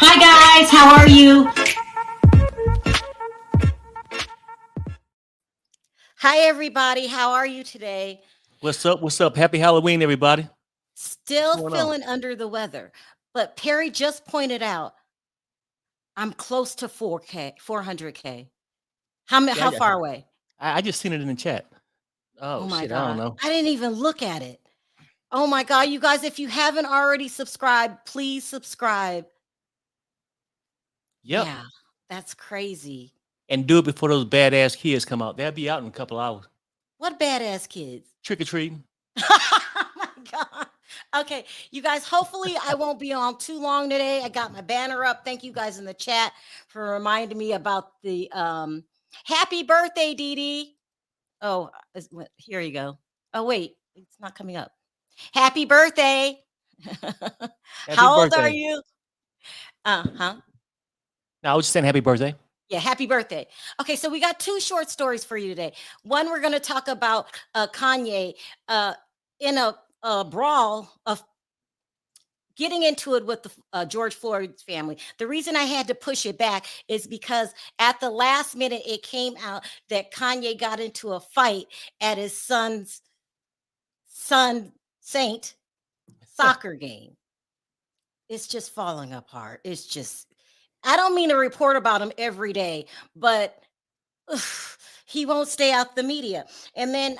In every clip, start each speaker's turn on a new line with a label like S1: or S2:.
S1: Hi guys, how are you? Hi everybody, how are you today?
S2: What's up? What's up? Happy Halloween, everybody. What's
S1: Still
S2: going on?
S1: feeling under the weather, but Perry just pointed out I'm close to 4K, 400K.
S2: Yeah,
S1: How far away?
S2: I just seen it in the chat.
S1: Oh
S2: Oh
S1: my
S2: shit, I don't
S1: God.
S2: know.
S1: I didn't even look at it. Oh my God, you guys, if you haven't already subscribed, please subscribe.
S2: Yep.
S1: Yeah, that's crazy.
S2: And do it before those badass kids come out. They'll be out in a couple hours.
S1: What badass kids?
S2: Trick or treating.
S1: Oh my God. Okay, you guys, hopefully I won't be on too long today. I got my banner up. Thank you guys in the chat for reminding me about the happy birthday, Dee Dee. Oh, here you go. Oh, wait, it's not coming up. Happy birthday.
S2: Happy
S1: How old are
S2: birthday.
S1: you? Uh-huh.
S2: No, I was just saying happy birthday.
S1: Yeah, happy birthday. Okay, so we got two short stories for you today. One, we're going to talk about Kanye in a brawl of getting into it with the George Floyd's family. The reason I had to push it back is because at the last minute it came out that Kanye got into a fight at his son's son Saint soccer game. It's just falling apart. It's just, I don't mean to report about him every day, but ugh, he won't stay out the media. And then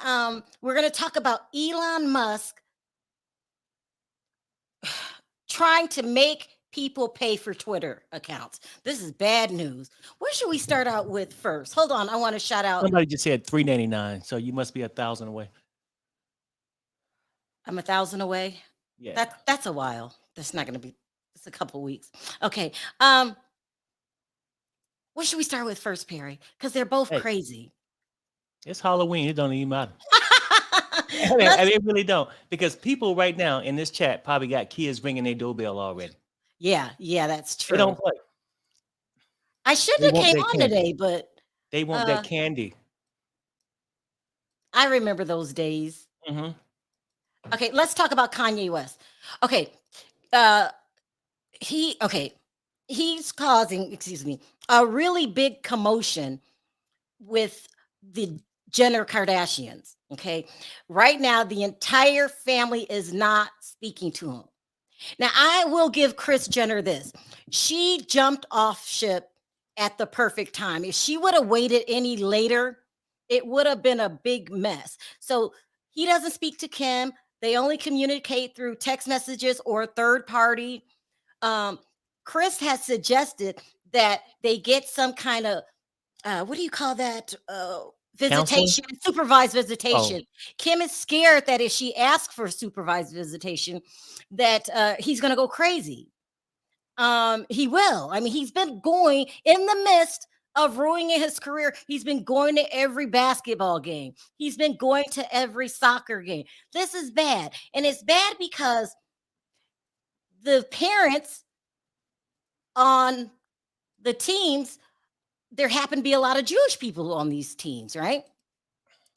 S1: we're going to talk about Elon Musk trying to make people pay for Twitter accounts. This is bad news. Where should we start out with first? Hold on. I want to shout out.
S2: Somebody just said $3.99, so you must be 1,000 away.
S1: I'm 1,000 away.
S2: Yeah.
S1: That's a while. That's not going to be, it's a couple weeks. Okay. What should we start with first, Perry? Because they're both
S2: Hey,
S1: crazy.
S2: it's Halloween. It don't even matter.
S1: Let's,
S2: It really don't. Because people right now in this chat probably got kids ringing their doorbell already.
S1: yeah, that's
S2: They don't
S1: true.
S2: play.
S1: I
S2: They
S1: shouldn't have
S2: want
S1: came
S2: that
S1: on
S2: candy.
S1: today, but
S2: They want that candy.
S1: I remember those days.
S2: hmm
S1: Okay, let's talk about Kanye West. Okay, he's causing, excuse me, a really big commotion with the Jenner Kardashians. Okay, right now the entire family is not speaking to him. Now I will give Kris Jenner this: she jumped off ship at the perfect time. If she would have waited any later, it would have been a big mess. So he doesn't speak to Kim. They only communicate through text messages or third party. um, Kris has suggested that they get some kind of what do you call that?
S2: Counseling?
S1: Visitation, supervised
S2: Oh,
S1: visitation. Kim is scared that if she asks for supervised visitation, that he's going to go crazy. He will. I mean, he's been going in the midst of ruining his career. He's been going to every basketball game. He's been going to every soccer game. This is bad, and it's bad because the parents on the teams, there happen to be a lot of Jewish people on these teams, right?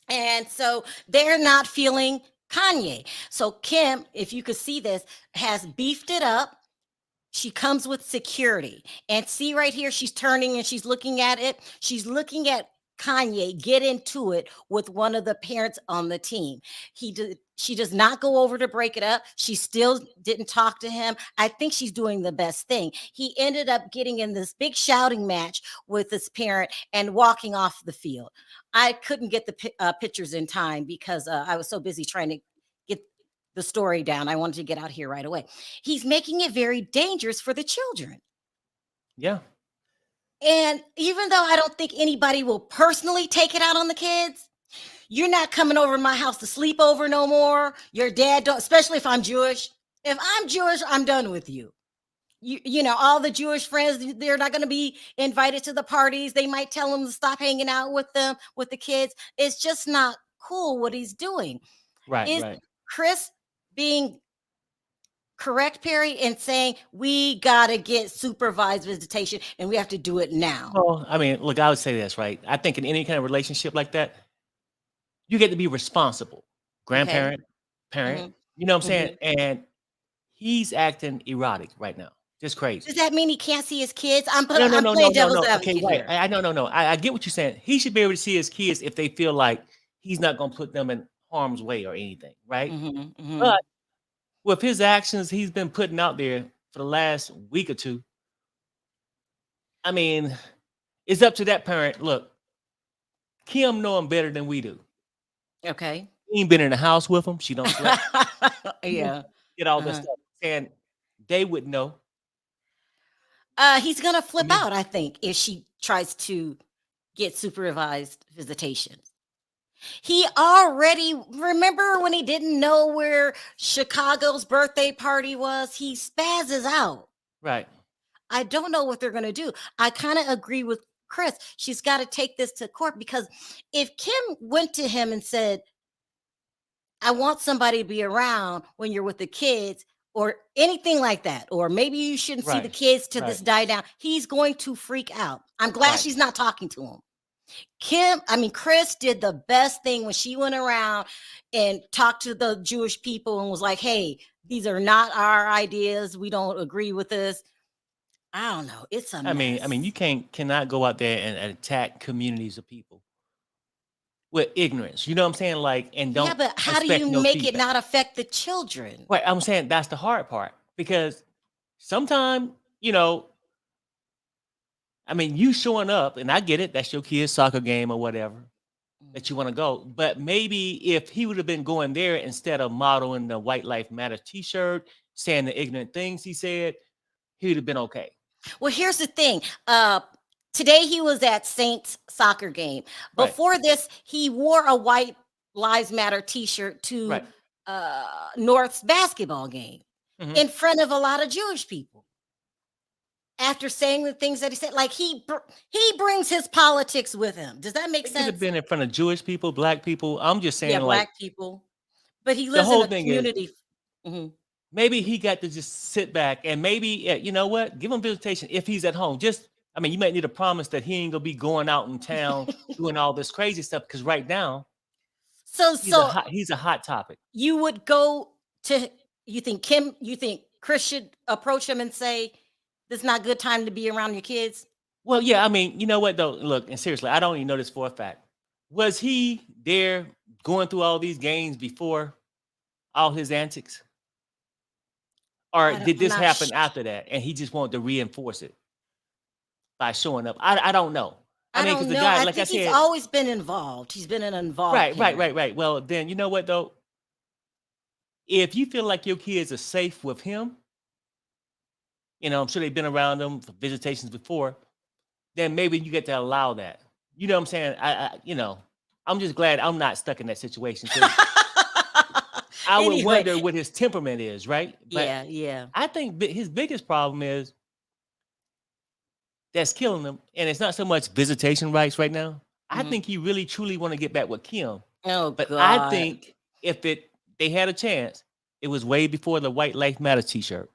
S1: And so they're not feeling Kanye. So Kim, if you could see this, has beefed it up. She comes with security. And see right here, she's turning and she's looking at it. She's looking at Kanye get into it with one of the parents on the team. She does not go over to break it up. She still didn't talk to him. I think she's doing the best thing. He ended up getting in this big shouting match with his parent and walking off the field. I couldn't get the pictures in time because I was so busy trying to get the story down. I wanted to get out here right away. He's making it very dangerous for the children.
S2: yeah.
S1: And even though I don't think anybody will personally take it out on the kids, you're not coming over to my house to sleep over no more. Your dad don't, especially if I'm Jewish. If I'm Jewish, I'm done with you. all the Jewish friends, they're not going to be invited to the parties. They might tell him to stop hanging out with them, with the kids. It's just not cool what he's doing.
S2: Right,
S1: Is
S2: right.
S1: Kris being correct, Perry, in saying we got to get supervised visitation and we have to do it now?
S2: Well, I mean, look, I would say this, right? I think in any kind of relationship like that, you get to be responsible.
S1: Okay.
S2: Grandparent, parent,
S1: Hmm.
S2: you know what I'm saying?
S1: Hmm.
S2: And he's acting erotic right now. Just crazy.
S1: Does that mean he can't see his kids?
S2: No, no,
S1: I'm
S2: no, no,
S1: playing
S2: no,
S1: devil's
S2: no. Okay,
S1: advocate
S2: right.
S1: here.
S2: I no, no, no. I get what you're saying. He should be able to see his kids if they feel like he's not gonna put them in harm's way or anything, right?
S1: Hmm. Hmm.
S2: But with his actions he's been putting out there for the last week or two, I mean, it's up to that parent. Look, Kim know him better than we do.
S1: Okay.
S2: She ain't been in the house with him. She don't slept. She don't
S1: Yeah.
S2: get all this
S1: Uh-huh.
S2: stuff. And they would know.
S1: He's gonna
S2: I
S1: flip
S2: mean,
S1: out, I think, if she tries to get supervised visitation. He already remember when he didn't know where Chicago's birthday party was. He spazzes out.
S2: right.
S1: I don't know what they're gonna do. I kind of agree with Kris. She's got to take this to court because if Kim went to him and said, I want somebody to be around when you're with the kids or anything like that, or maybe you shouldn't see the
S2: Right.
S1: kids to
S2: Right.
S1: this die down, he's going to freak out. I'm glad
S2: Right.
S1: she's not talking to him. Kris did the best thing when she went around and talked to the Jewish people and was like, hey, these are not our ideas. We don't agree with this. I don't know. It's a
S2: I mean, you
S1: mess.
S2: cannot go out there and attack communities of people with ignorance. You know what I'm saying? Like, and
S1: Yeah,
S2: don't
S1: but how do
S2: expect
S1: you
S2: no
S1: make it
S2: feedback.
S1: not affect the children?
S2: Right. I'm saying that's the hard part because sometimes, you know, I mean, you showing up, and I get it. That's your kid's soccer game or whatever that you want to go. But maybe if he would have been going there instead of modeling the White Life Matter T-shirt, saying the ignorant things he said, he would have been okay.
S1: Well, here's the thing. Today he was at Saints soccer game.
S2: Right.
S1: Before this, he wore a White Lives Matter T-shirt to
S2: Right.
S1: North's basketball game
S2: Hmm.
S1: in front of a lot of Jewish people. After saying the things that he said, like he brings his politics with him. Does that make
S2: It could have
S1: sense?
S2: been in front of Jewish people, black people. I'm just
S1: Yeah,
S2: saying, like,
S1: black people. But he
S2: the
S1: lives in
S2: whole
S1: a
S2: thing is
S1: community. Mhm.
S2: maybe he got to just sit back and maybe, you know what, give him visitation if he's at home. Just, I mean, you might need a promise that he ain't gonna be going out in town doing all this crazy stuff because right now
S1: So so
S2: he's a hot topic.
S1: you would go to you think Kris should approach him and say, this is not a good time to be around your kids?
S2: Well, yeah, I mean, you know what though? Look, and seriously, I don't even know this for a fact. Was he there going through all these games before all his antics? Or did
S1: I'm
S2: this
S1: not
S2: happen after that and he just wanted to reinforce it by showing up? I don't know. I
S1: I
S2: mean, because
S1: don't
S2: the
S1: know.
S2: guy,
S1: I
S2: like I
S1: think he's
S2: said,
S1: always been involved. He's been an involved
S2: right, right,
S1: parent.
S2: right, right. Well, then you know what though? If you feel like your kids are safe with him, you know, I'm sure they've been around him for visitations before, then maybe you get to allow that. You know what I'm saying? You know, I'm just glad I'm not stuck in that situation because I would
S1: Anyway,
S2: wonder what his temperament is, right? But
S1: yeah, yeah.
S2: I think his biggest problem is that's killing him, and it's not so much visitation rights right now. I
S1: Mhm.
S2: think he really truly want to get back with Kim,
S1: Oh
S2: but I
S1: God.
S2: think if they had a chance, it was way before the White Life Matter T-shirt,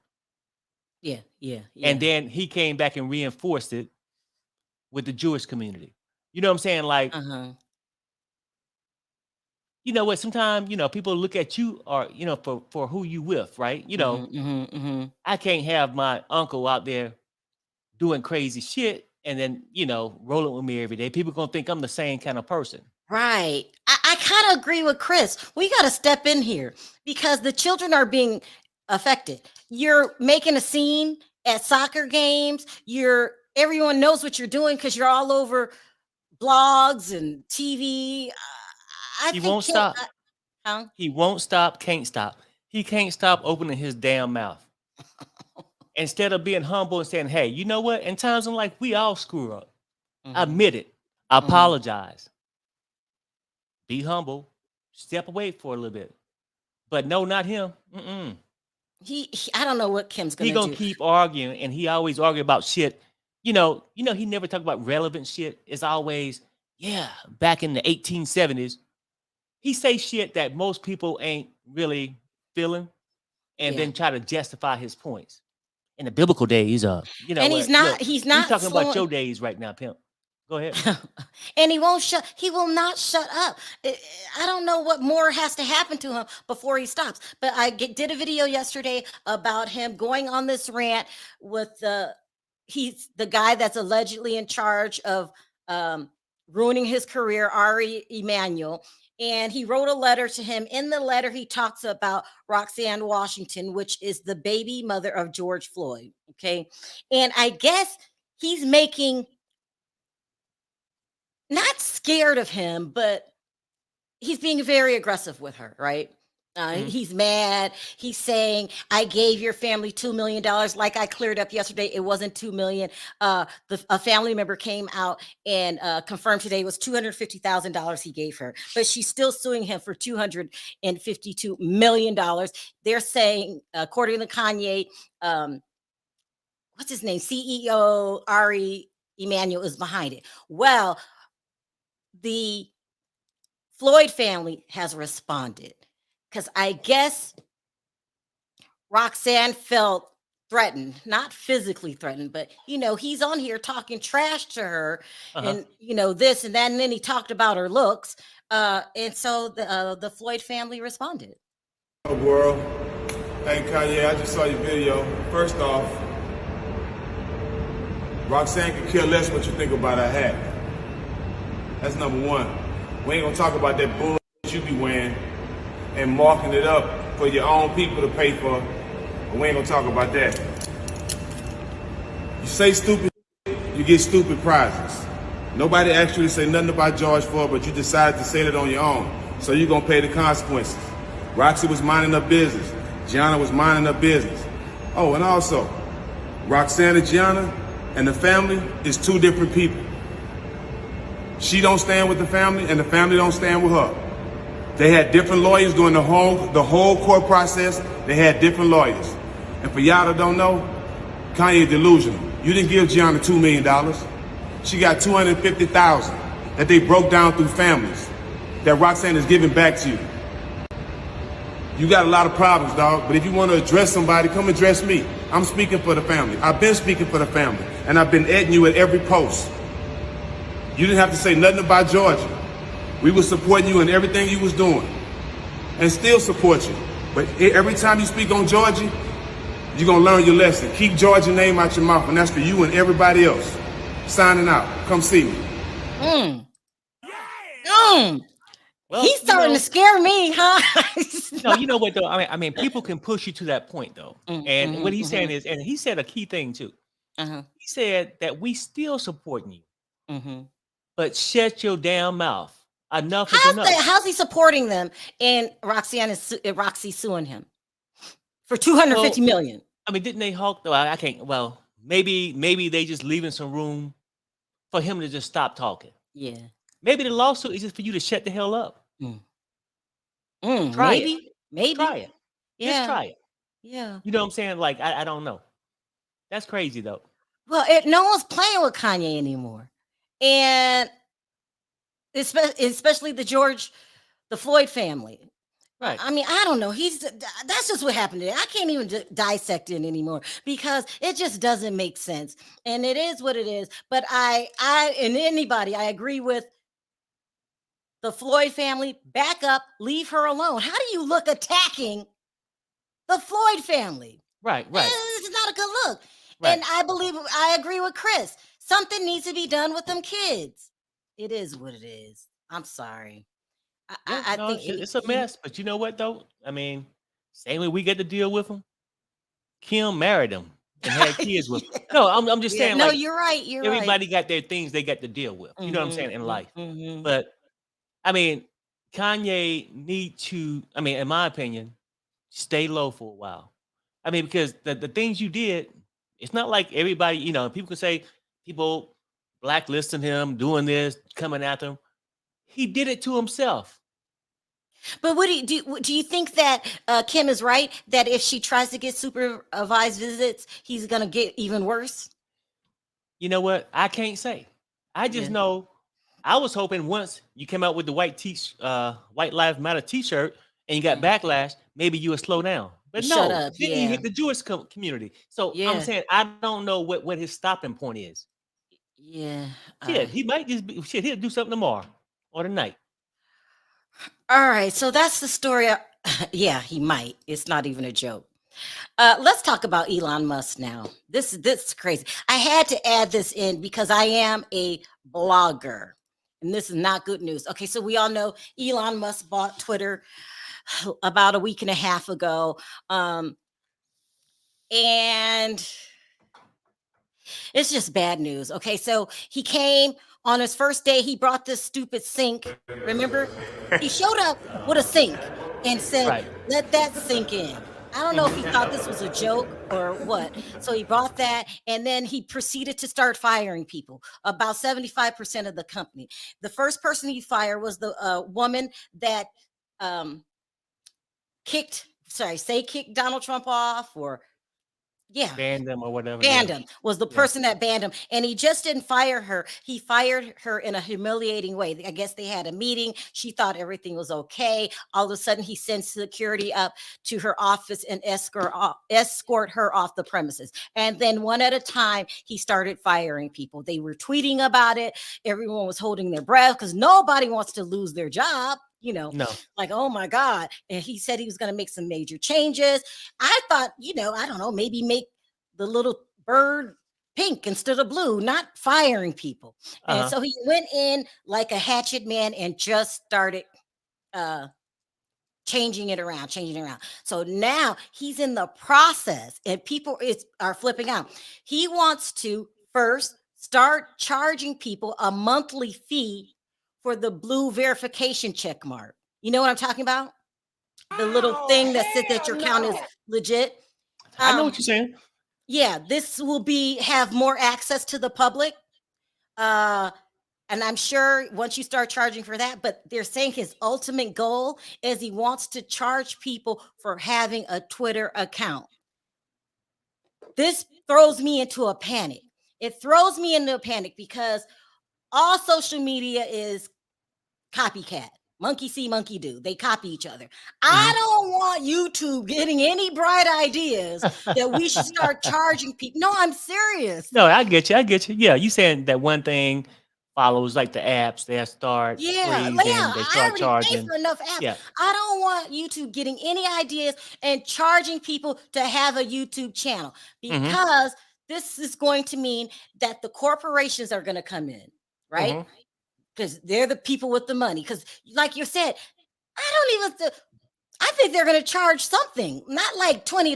S1: Yeah, yeah,
S2: and
S1: yeah.
S2: then he came back and reinforced it with the Jewish community. You know what I'm saying? Like,
S1: Uh-huh.
S2: you know what? Sometimes you know people look at you or you know for who you with, right? You know,
S1: Mhm, mhm, mhm.
S2: I can't have my uncle out there doing crazy shit and then you know rolling with me every day. People gonna think I'm the same kind of person.
S1: Right. I kind of agree with Kris. We got to step in here because the children are being affected. You're making a scene at soccer games. Everyone knows what you're doing because you're all over blogs and TV. I
S2: He
S1: think
S2: won't stop.
S1: huh?
S2: He won't stop. Can't stop. He can't stop opening his damn mouth. Instead of being humble and saying, "Hey, you know what? In times in life, we all screw up.
S1: Mhm,
S2: Admit it.
S1: mhm.
S2: Apologize. Be humble. Step away for a little bit." But no, not him. Mm-mm.
S1: I don't know what Kim's
S2: He
S1: gonna
S2: gonna
S1: do.
S2: keep arguing, and he always argue about shit. He never talk about relevant shit. It's always, yeah, back in the 1870s. He say shit that most people ain't really feeling, and
S1: Yeah,
S2: then try to justify his points. In the biblical days, you know
S1: and he's
S2: what?
S1: not.
S2: Look,
S1: He's
S2: we
S1: not
S2: talking about
S1: slowing.
S2: your days right now, pimp. Go ahead.
S1: And he won't shut. He will not shut up. I don't know what more has to happen to him before he stops. But did a video yesterday about him going on this rant with he's the guy that's allegedly in charge of um, ruining his career, Ari Emanuel. And he wrote a letter to him. In the letter, he talks about Roxanne Washington, which is the baby mother of George Floyd. Okay. And I guess he's making, not scared of him, but he's being very aggressive with her, right?
S2: Mhm.
S1: He's mad. He's saying, "I gave your family $2 million." Like I cleared up yesterday, it wasn't $2 million. A family member came out and confirmed today it was $250,000 he gave her, but she's still suing him for $252 million. They're saying, according to Kanye, what's his name? CEO Ari Emanuel is behind it. Well, the Floyd family has responded because I guess Roxanne felt threatened, not physically threatened, but he's on here talking trash to her,
S2: Uh-huh.
S1: and this and that, and then he talked about her looks, and so the Floyd family responded.
S3: World. Hey Kanye, I just saw your video. First off, Roxanne could care less what you think about her hat. That's number one. We ain't gonna talk about that bull you be wearing and marking it up for your own people to pay for. But we ain't gonna talk about that. You say stupid, you get stupid prizes. Nobody asked you to say nothing about George Floyd, but you decided to say that on your own. So you're gonna pay the consequences. Roxy was minding her business. Gianna was minding her business. Oh, and also, Roxanne and Gianna and the family is two different people. She don't stand with the family, and the family don't stand with her. They had different lawyers during the whole court process. They had different lawyers. And for y'all that don't know, Kanye delusional. You didn't give Gianna $2 million. She got $250,000 that they broke down through families that Roxanne is giving back to you. You got a lot of problems, dog, but if you want to address somebody, come address me. I'm speaking for the family. I've been speaking for the family, and I've been editing you at every post. You didn't have to say nothing about Georgia. We were supporting you in everything you was doing, and still support you. But every time you speak on Georgia, you're going to learn your lesson. Keep Georgia's name out your mouth, and that's for you and everybody else. Signing out. Come see me.
S2: Well,
S1: He's starting to scare me, huh?
S2: no, you know what though? I mean, people can push you to that point though.
S1: Mm,
S2: And what
S1: mhm,
S2: he's saying is, and he said a key thing too.
S1: uh-huh.
S2: He said that we still supporting you,
S1: Mhm.
S2: but shut your damn mouth. Enough is enough.
S1: How's he supporting them? And Roxy suing him for $250
S2: Well,
S1: million.
S2: I mean, didn't they Hulk though? I can't. Well, maybe they just leaving some room for him to just stop talking.
S1: Yeah.
S2: Maybe the lawsuit is just for you to shut the hell up. Try it.
S1: Maybe.
S2: Try it. Just
S1: Yeah.
S2: try it.
S1: Yeah.
S2: You know what I'm saying? Like, I don't know. That's crazy though.
S1: Well, no one's playing with Kanye anymore, and especially the Floyd family.
S2: Right.
S1: I mean, I don't know. That's just what happened today. I can't even dissect it anymore because it just doesn't make sense. And it is what it is. But I agree with the Floyd family. Back up, leave her alone. How do you look attacking the Floyd family?
S2: Right.
S1: It's not a good look.
S2: Right.
S1: And I agree with Kris. Something needs to be done with them kids. It is what it is. I'm sorry. I
S2: No,
S1: think
S2: it's a mess. But you know what though? I mean, same way we get to deal with them. Kim married him and had kids with. No, I'm just saying.
S1: No,
S2: Like,
S1: you're right. You're
S2: everybody
S1: right.
S2: got their things they got to deal with. You know what I'm saying in life.
S1: Mhm.
S2: But I mean, Kanye need to. I mean, in my opinion, stay low for a while. I mean, because the things you did, it's not like everybody. You know, people can say people blacklisting him, doing this, coming after him. He did it to himself.
S1: But what do you think that Kim is right that if she tries to get supervised visits, he's gonna get even worse?
S2: You know what? I can't say. I just
S1: Yeah.
S2: know I was hoping once you came out with the White Lives Matter T-shirt and you got
S1: Mm.
S2: backlash, maybe you would slow down. But
S1: Shut
S2: no,
S1: up.
S2: then he
S1: Yeah.
S2: hit the Jewish community. So I'm
S1: Yeah.
S2: saying I don't know what his stopping point is.
S1: Yeah.
S2: Shit, he might just be, shit. He'll do something tomorrow or tonight.
S1: All right. So that's the story. Yeah, he might. It's not even a joke. Let's talk about Elon Musk now. This is crazy. I had to add this in because I am a blogger, and this is not good news. Okay, so we all know Elon Musk bought Twitter about a week and a half ago, and it's just bad news. Okay, so he came on his first day. He brought this stupid sink. Remember, he showed up with a sink and said,
S2: Right.
S1: "Let that sink in." I don't know if he thought this was a joke or what. So he brought that, and then he proceeded to start firing people. About 75% of the company. The first person he fired was the woman that kicked Donald Trump off, or yeah,
S2: Ban them or whatever.
S1: banned
S2: Yeah.
S1: him, was the
S2: Yeah.
S1: person that banned him. And he just didn't fire her. He fired her in a humiliating way. I guess they had a meeting. She thought everything was okay. All of a sudden, he sent security up to her office and escort her off the premises. And then one at a time, he started firing people. They were tweeting about it. Everyone was holding their breath because nobody wants to lose their job.
S2: No.
S1: Like, oh my God. And he said he was going to make some major changes. I thought, I don't know, maybe make the little bird pink instead of blue, not firing people. And
S2: Uh-huh.
S1: so he went in like a hatchet man and just started changing it around. So now he's in the process and people are flipping out. He wants to first start charging people a monthly fee for the blue verification check mark. You know what I'm talking about? The little thing that says that your account is legit.
S2: I know what you're saying.
S1: Yeah, this will have more access to the public. And I'm sure once you start charging for that, but they're saying his ultimate goal is he wants to charge people for having a Twitter account. This throws me into a panic. It throws me into a panic because all social media is copycat. Monkey see, monkey do. They copy each other. I don't want YouTube getting any bright ideas that we should start charging people. No, I'm serious.
S2: No, I get you. Yeah, you saying that one thing follows like the apps. They start
S1: Yeah,
S2: free,
S1: yeah.
S2: then they
S1: I
S2: start
S1: already pay
S2: charging.
S1: for enough apps.
S2: Yeah.
S1: I don't want YouTube getting any ideas and charging people to have a YouTube channel because this is going to mean that the corporations are going to come in, right? Because they're the people with the money. Because, like you said, I think they're going to charge something, not like $20.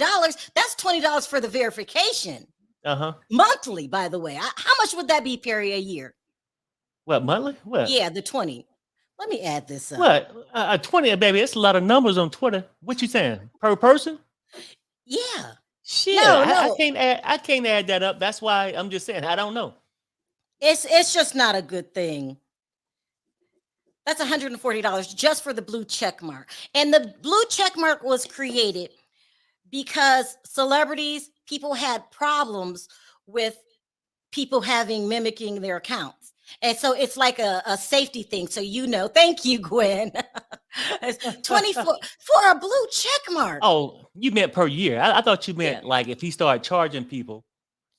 S1: That's $20 for the verification. Monthly, by the way. How much would that be per a year?
S2: What, monthly? What?
S1: Yeah, the 20. Let me add this up.
S2: What? 20, baby. It's a lot of numbers on Twitter. What you saying? Per person?
S1: Yeah.
S2: Shit.
S1: No.
S2: I can't add that up. That's why I'm just saying I don't know.
S1: It's just not a good thing. That's $140 just for the blue check mark. And the blue check mark was created because people had problems with people mimicking their accounts. And so it's like a safety thing. So thank you, Gwen. It's 24 for a blue check mark.
S2: Oh, you meant per year. I thought you meant like if he started charging people,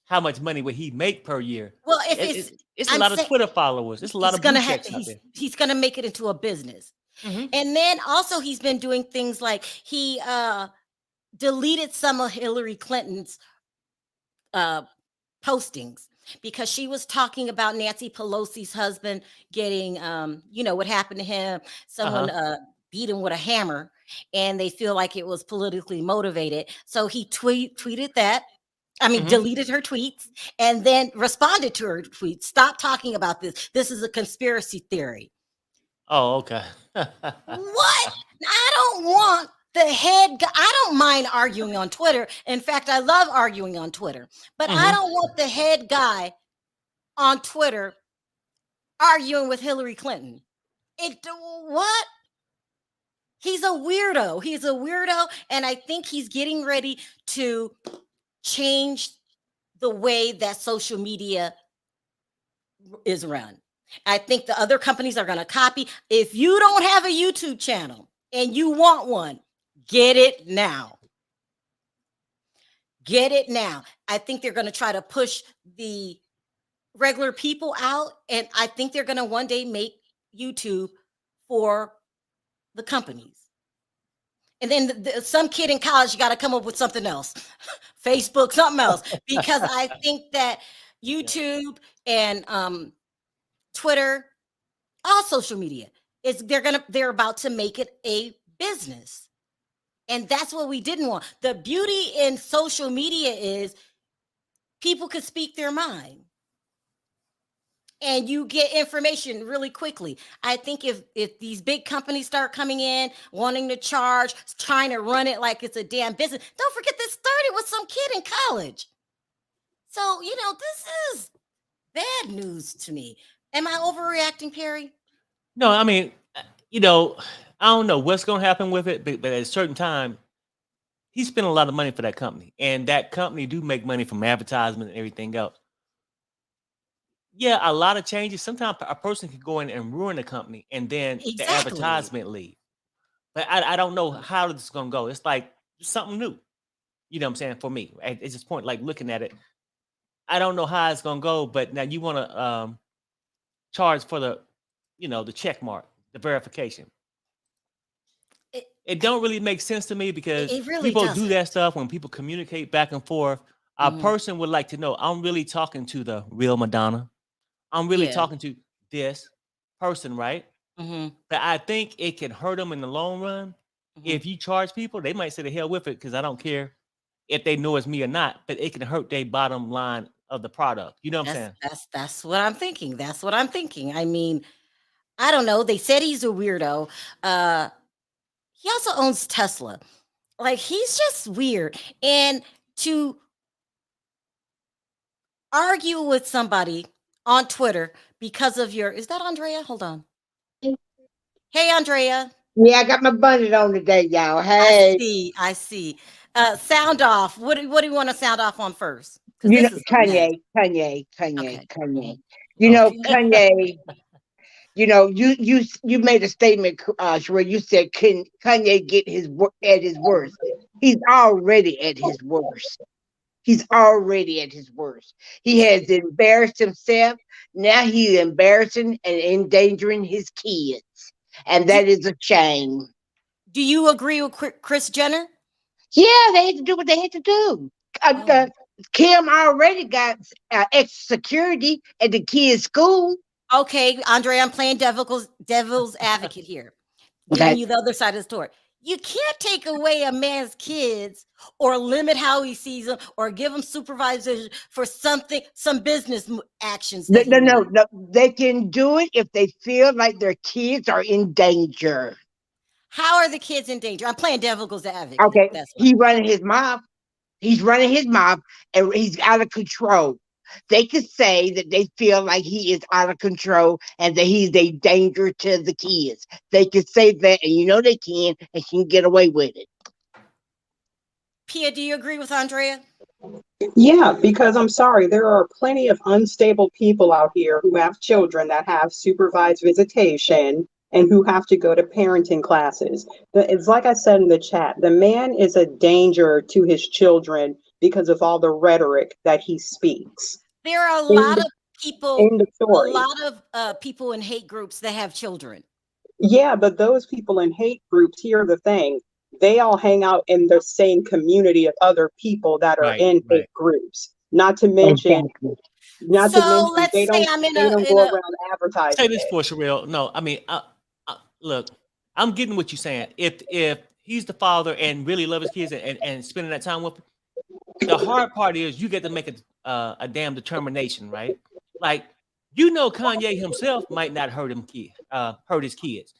S2: how much money would he make per year?
S1: Well, if
S2: it's a lot of Twitter followers. It's a lot of blue checks out there.
S1: He's going to make it into a business. And then also he's been doing things like he deleted some of Hillary Clinton's postings because she was talking about Nancy Pelosi's husband getting, what happened to him. Someone beat him with a hammer and they feel like it was politically motivated. So he tweeted that. Deleted her tweets and then responded to her tweets. Stop talking about this. This is a conspiracy theory.
S2: Oh, okay.
S1: What? I don't want the head guy. I don't mind arguing on Twitter. In fact, I love arguing on Twitter. But I don't want the head guy on Twitter arguing with Hillary Clinton. What? He's a weirdo. He's a weirdo. And I think he's getting ready to change the way that social media is run. I think the other companies are going to copy. If you don't have a YouTube channel and you want one, get it now. Get it now. I think they're going to try to push the regular people out. And I think they're going to one day make YouTube for the companies. And then some kid in college got to come up with something else. Facebook, something else. Because I think that YouTube and Twitter, all social media, they're about to make it a business. And that's what we didn't want. The beauty in social media is people could speak their mind. And you get information really quickly. I think if these big companies start coming in, wanting to charge, trying to run it like it's a damn business, don't forget this started with some kid in college. So, this is bad news to me. Am I overreacting, Perry?
S2: No, I mean, I don't know what's going to happen with it, but at a certain time, he spent a lot of money for that company, and that company do make money from advertisement and everything else. Yeah, a lot of changes. Sometimes a person can go in and ruin a company, and then the advertisement leave. But I don't know how this is going to go. It's like something new. You know what I'm saying? For me, at this point, like looking at it, I don't know how it's going to go. But now you want to charge for the check mark, the verification. It don't really make sense to me because people do that stuff when people communicate back and forth. A person would like to know, I'm really talking to the real Madonna. I'm really talking to this person, right? But I think it can hurt them in the long run. If you charge people, they might say the hell with it because I don't care if they know it's me or not, but it can hurt their bottom line of the product. You know what I'm saying?
S1: That's what I'm thinking. That's what I'm thinking. I mean, I don't know. They said he's a weirdo. He also owns Tesla. Like, he's just weird. And to argue with somebody on Twitter because of is that Andrea? Hold on. Hey, Andrea.
S4: Yeah, I got my bonnet on today, y'all. Hey.
S1: I see. Sound off. What do you want to sound off on first?
S4: Kanye.
S1: Okay.
S4: Kanye. Kanye. You made a statement where you said, "Can Kanye get at his worst?" He's already at his worst. He's already at his worst. He has embarrassed himself. Now he's embarrassing and endangering his kids. And that is a shame.
S1: Do you agree with Kris Jenner?
S4: Yeah, they had to do what they had to do. Kim already got extra security at the kids' school.
S1: Okay, Andre, I'm playing devil's advocate here. Giving you the other side of the story. You can't take away a man's kids or limit how he sees them or give him supervision for some business actions.
S4: No, they can do it if they feel like their kids are in danger.
S1: How are the kids in danger? I'm playing devil's advocate.
S4: Okay, he's running his mouth. He's running his mouth and he's out of control. They could say that they feel like he is out of control and that he's a danger to the kids. They could say that, and they can, and can get away with it.
S1: Pia, do you agree with Andrea?
S5: Yeah, because I'm sorry, there are plenty of unstable people out here who have children that have supervised visitation and who have to go to parenting classes. It's like I said in the chat, the man is a danger to his children because of all the rhetoric that he speaks.
S1: There are a lot of people in hate groups that have children.
S5: Yeah, but those people in hate groups, here's the thing, they all hang out in the same community of other people that are in hate groups. Not to mention, let's say they don't go around advertising.
S2: Say this for Sherelle. No, I mean, look, I'm getting what you're saying. If he's the father and really love his kids and spending that time with them, the hard part is you get to make a damn determination, right? Like, Kanye himself might not hurt his kids.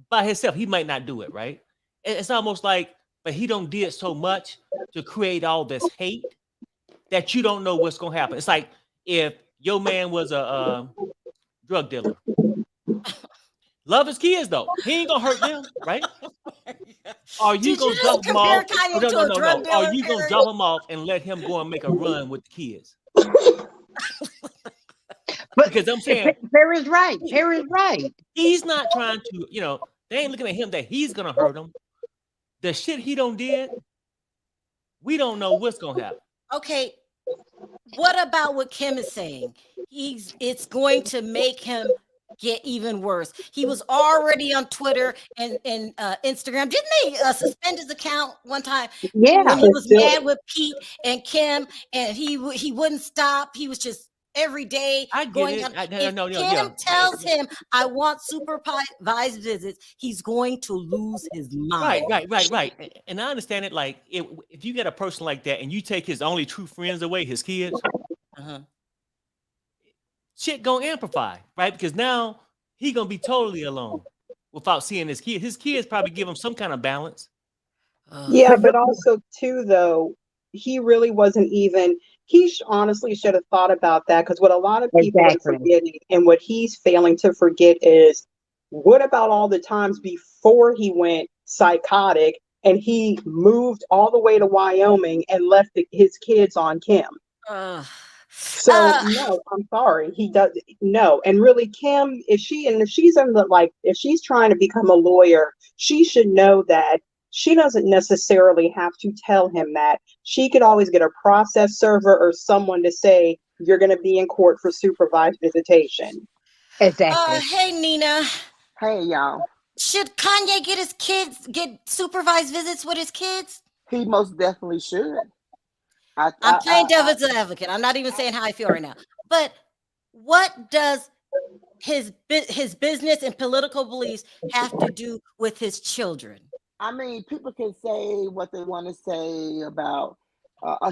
S2: By himself, he might not do it, right? It's almost like, but he don't did so much to create all this hate that you don't know what's gonna happen. It's like if your man was a drug dealer. A love his kids though. He ain't gonna hurt them, right? Are you
S1: Did you
S2: gonna drop
S1: just
S2: him
S1: compare
S2: off? Oh,
S1: Kanye
S2: no,
S1: to
S2: no,
S1: a
S2: no,
S1: drug
S2: no. Are
S1: dealer,
S2: you gonna
S1: Perry?
S2: drop him off and let him go and make a run with the kids?
S4: But
S2: Because I'm saying
S4: Perry's right.
S2: he-
S4: Perry's right.
S2: he's not trying to, they ain't looking at him that he's gonna hurt them. The shit he don't did, we don't know what's gonna happen.
S1: Okay, what about what Kim is saying? It's going to make him get even worse. He was already on Twitter and Instagram. Didn't they suspend his account one time
S4: Yeah.
S1: when he
S5: It's
S1: was
S5: still,
S1: mad with Pete and Kim, and he wouldn't stop. He was just every day
S2: I get
S1: going
S2: it.
S1: on.
S2: No,
S1: If
S2: no, no,
S1: Kim
S2: yeah.
S1: tells him, "I want supervised visits," he's going to lose his
S2: Right,
S1: mind.
S2: right. And I understand it. Like, if you get a person like that and you take his only true friends away, his kids,
S1: Uh-huh.
S2: shit gonna amplify, right? Because now he gonna be totally alone without seeing his kids. His kids probably give him some kind of balance.
S1: Ugh.
S5: yeah,
S4: But
S5: but also too, though, he really wasn't even. He honestly should have thought about that, because what a lot of people are
S4: exactly.
S5: forgetting, and what he's failing to forget, is what about all the times before he went psychotic and he moved all the way to Wyoming and left his kids on Kim.
S1: Ugh.
S5: So no, I'm sorry, he does no. And really, Kim, if she's in the, like, if she's trying to become a lawyer, she should know that she doesn't necessarily have to tell him that. She could always get a process server or someone to say you're going to be in court for supervised visitation.
S4: Exactly.
S1: Hey Nina,
S6: Hey, y'all.
S1: should Kanye get supervised visits with his kids?
S6: He most definitely should. I,
S1: I'm
S6: I, I,
S1: playing
S6: I,
S1: devil's advocate. I'm not even saying how I feel right now. But what does his business and political beliefs have to do with his children?
S6: I mean, people can say what they want to say about.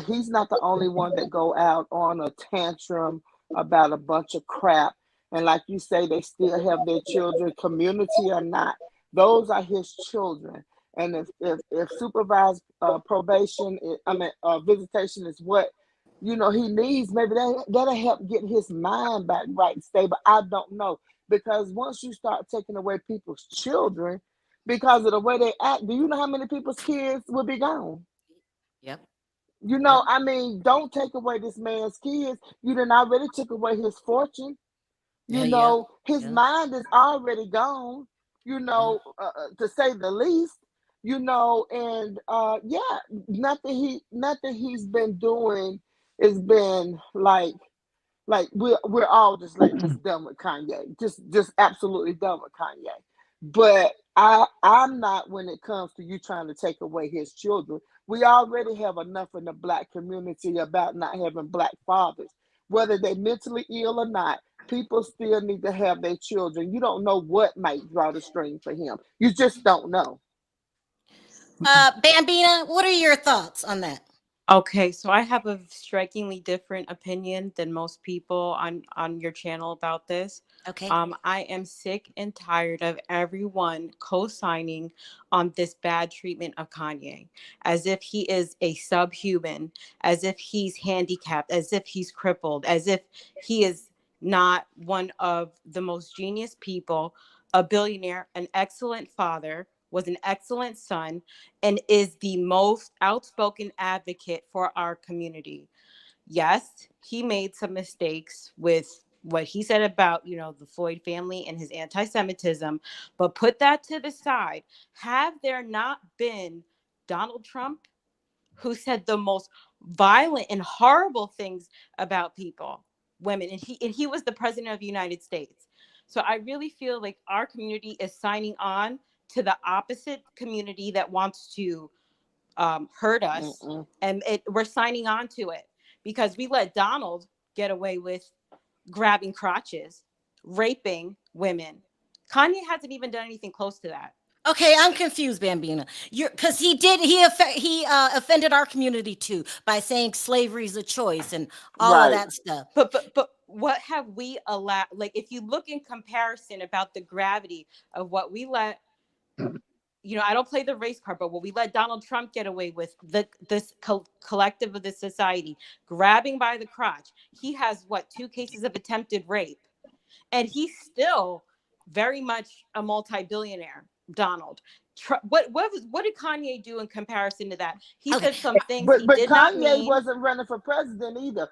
S6: He's not the only one that go out on a tantrum about a bunch of crap, and like you say, they still have their children, community or not. Those are his children, and if supervised probation, visitation is what he needs, maybe that'll help get his mind back right and stable. I don't know, because once you start taking away people's children because of the way they act, do you know how many people's kids will be gone?
S1: Yep. Yep.
S6: I mean, don't take away this man's kids. You done already took away his fortune.
S1: Yeah.
S6: His
S1: Yeah.
S6: mind is already gone,
S1: Yeah.
S6: to say the least. And yeah, nothing he's been doing has been like we're all just done with Kanye, just absolutely done with Kanye. But I'm not when it comes to you trying to take away his children. We already have enough in the black community about not having black fathers, whether they're mentally ill or not. People still need to have their children. You don't know what might draw the string for him. You just don't know.
S1: Bambina, what are your thoughts on that?
S7: Okay, so I have a strikingly different opinion than most people on your channel about this.
S1: Okay.
S7: I am sick and tired of everyone co-signing on this bad treatment of Kanye, as if he is a subhuman, as if he's handicapped, as if he's crippled, as if he is not one of the most genius people, a billionaire, an excellent father, was an excellent son, and is the most outspoken advocate for our community. Yes, he made some mistakes with what he said about, the Floyd family and his anti-Semitism, but put that to the side. Have there not been Donald Trump, who said the most violent and horrible things about people, women, and he was the president of the United States. So I really feel like our community is signing on to the opposite community that wants to hurt us,
S6: Mm-mm.
S7: and we're signing on to it because we let Donald get away with grabbing crotches, raping women. Kanye hasn't even done anything close to that.
S1: Okay, I'm confused, Bambina. Because he offended our community too by saying slavery is a choice and all of
S6: Right.
S1: that stuff.
S7: But what have we allowed? Like, if you look in comparison about the gravity of what we let, I don't play the race card, but what we let Donald Trump get away with, this collective of the society grabbing by the crotch. He has 2 cases of attempted rape, and he still very much a multi-billionaire, Donald. What did Kanye do in comparison to that? He
S1: Okay.
S7: said some things
S6: But
S7: he did not
S6: Kanye
S7: mean.
S6: wasn't running for president either.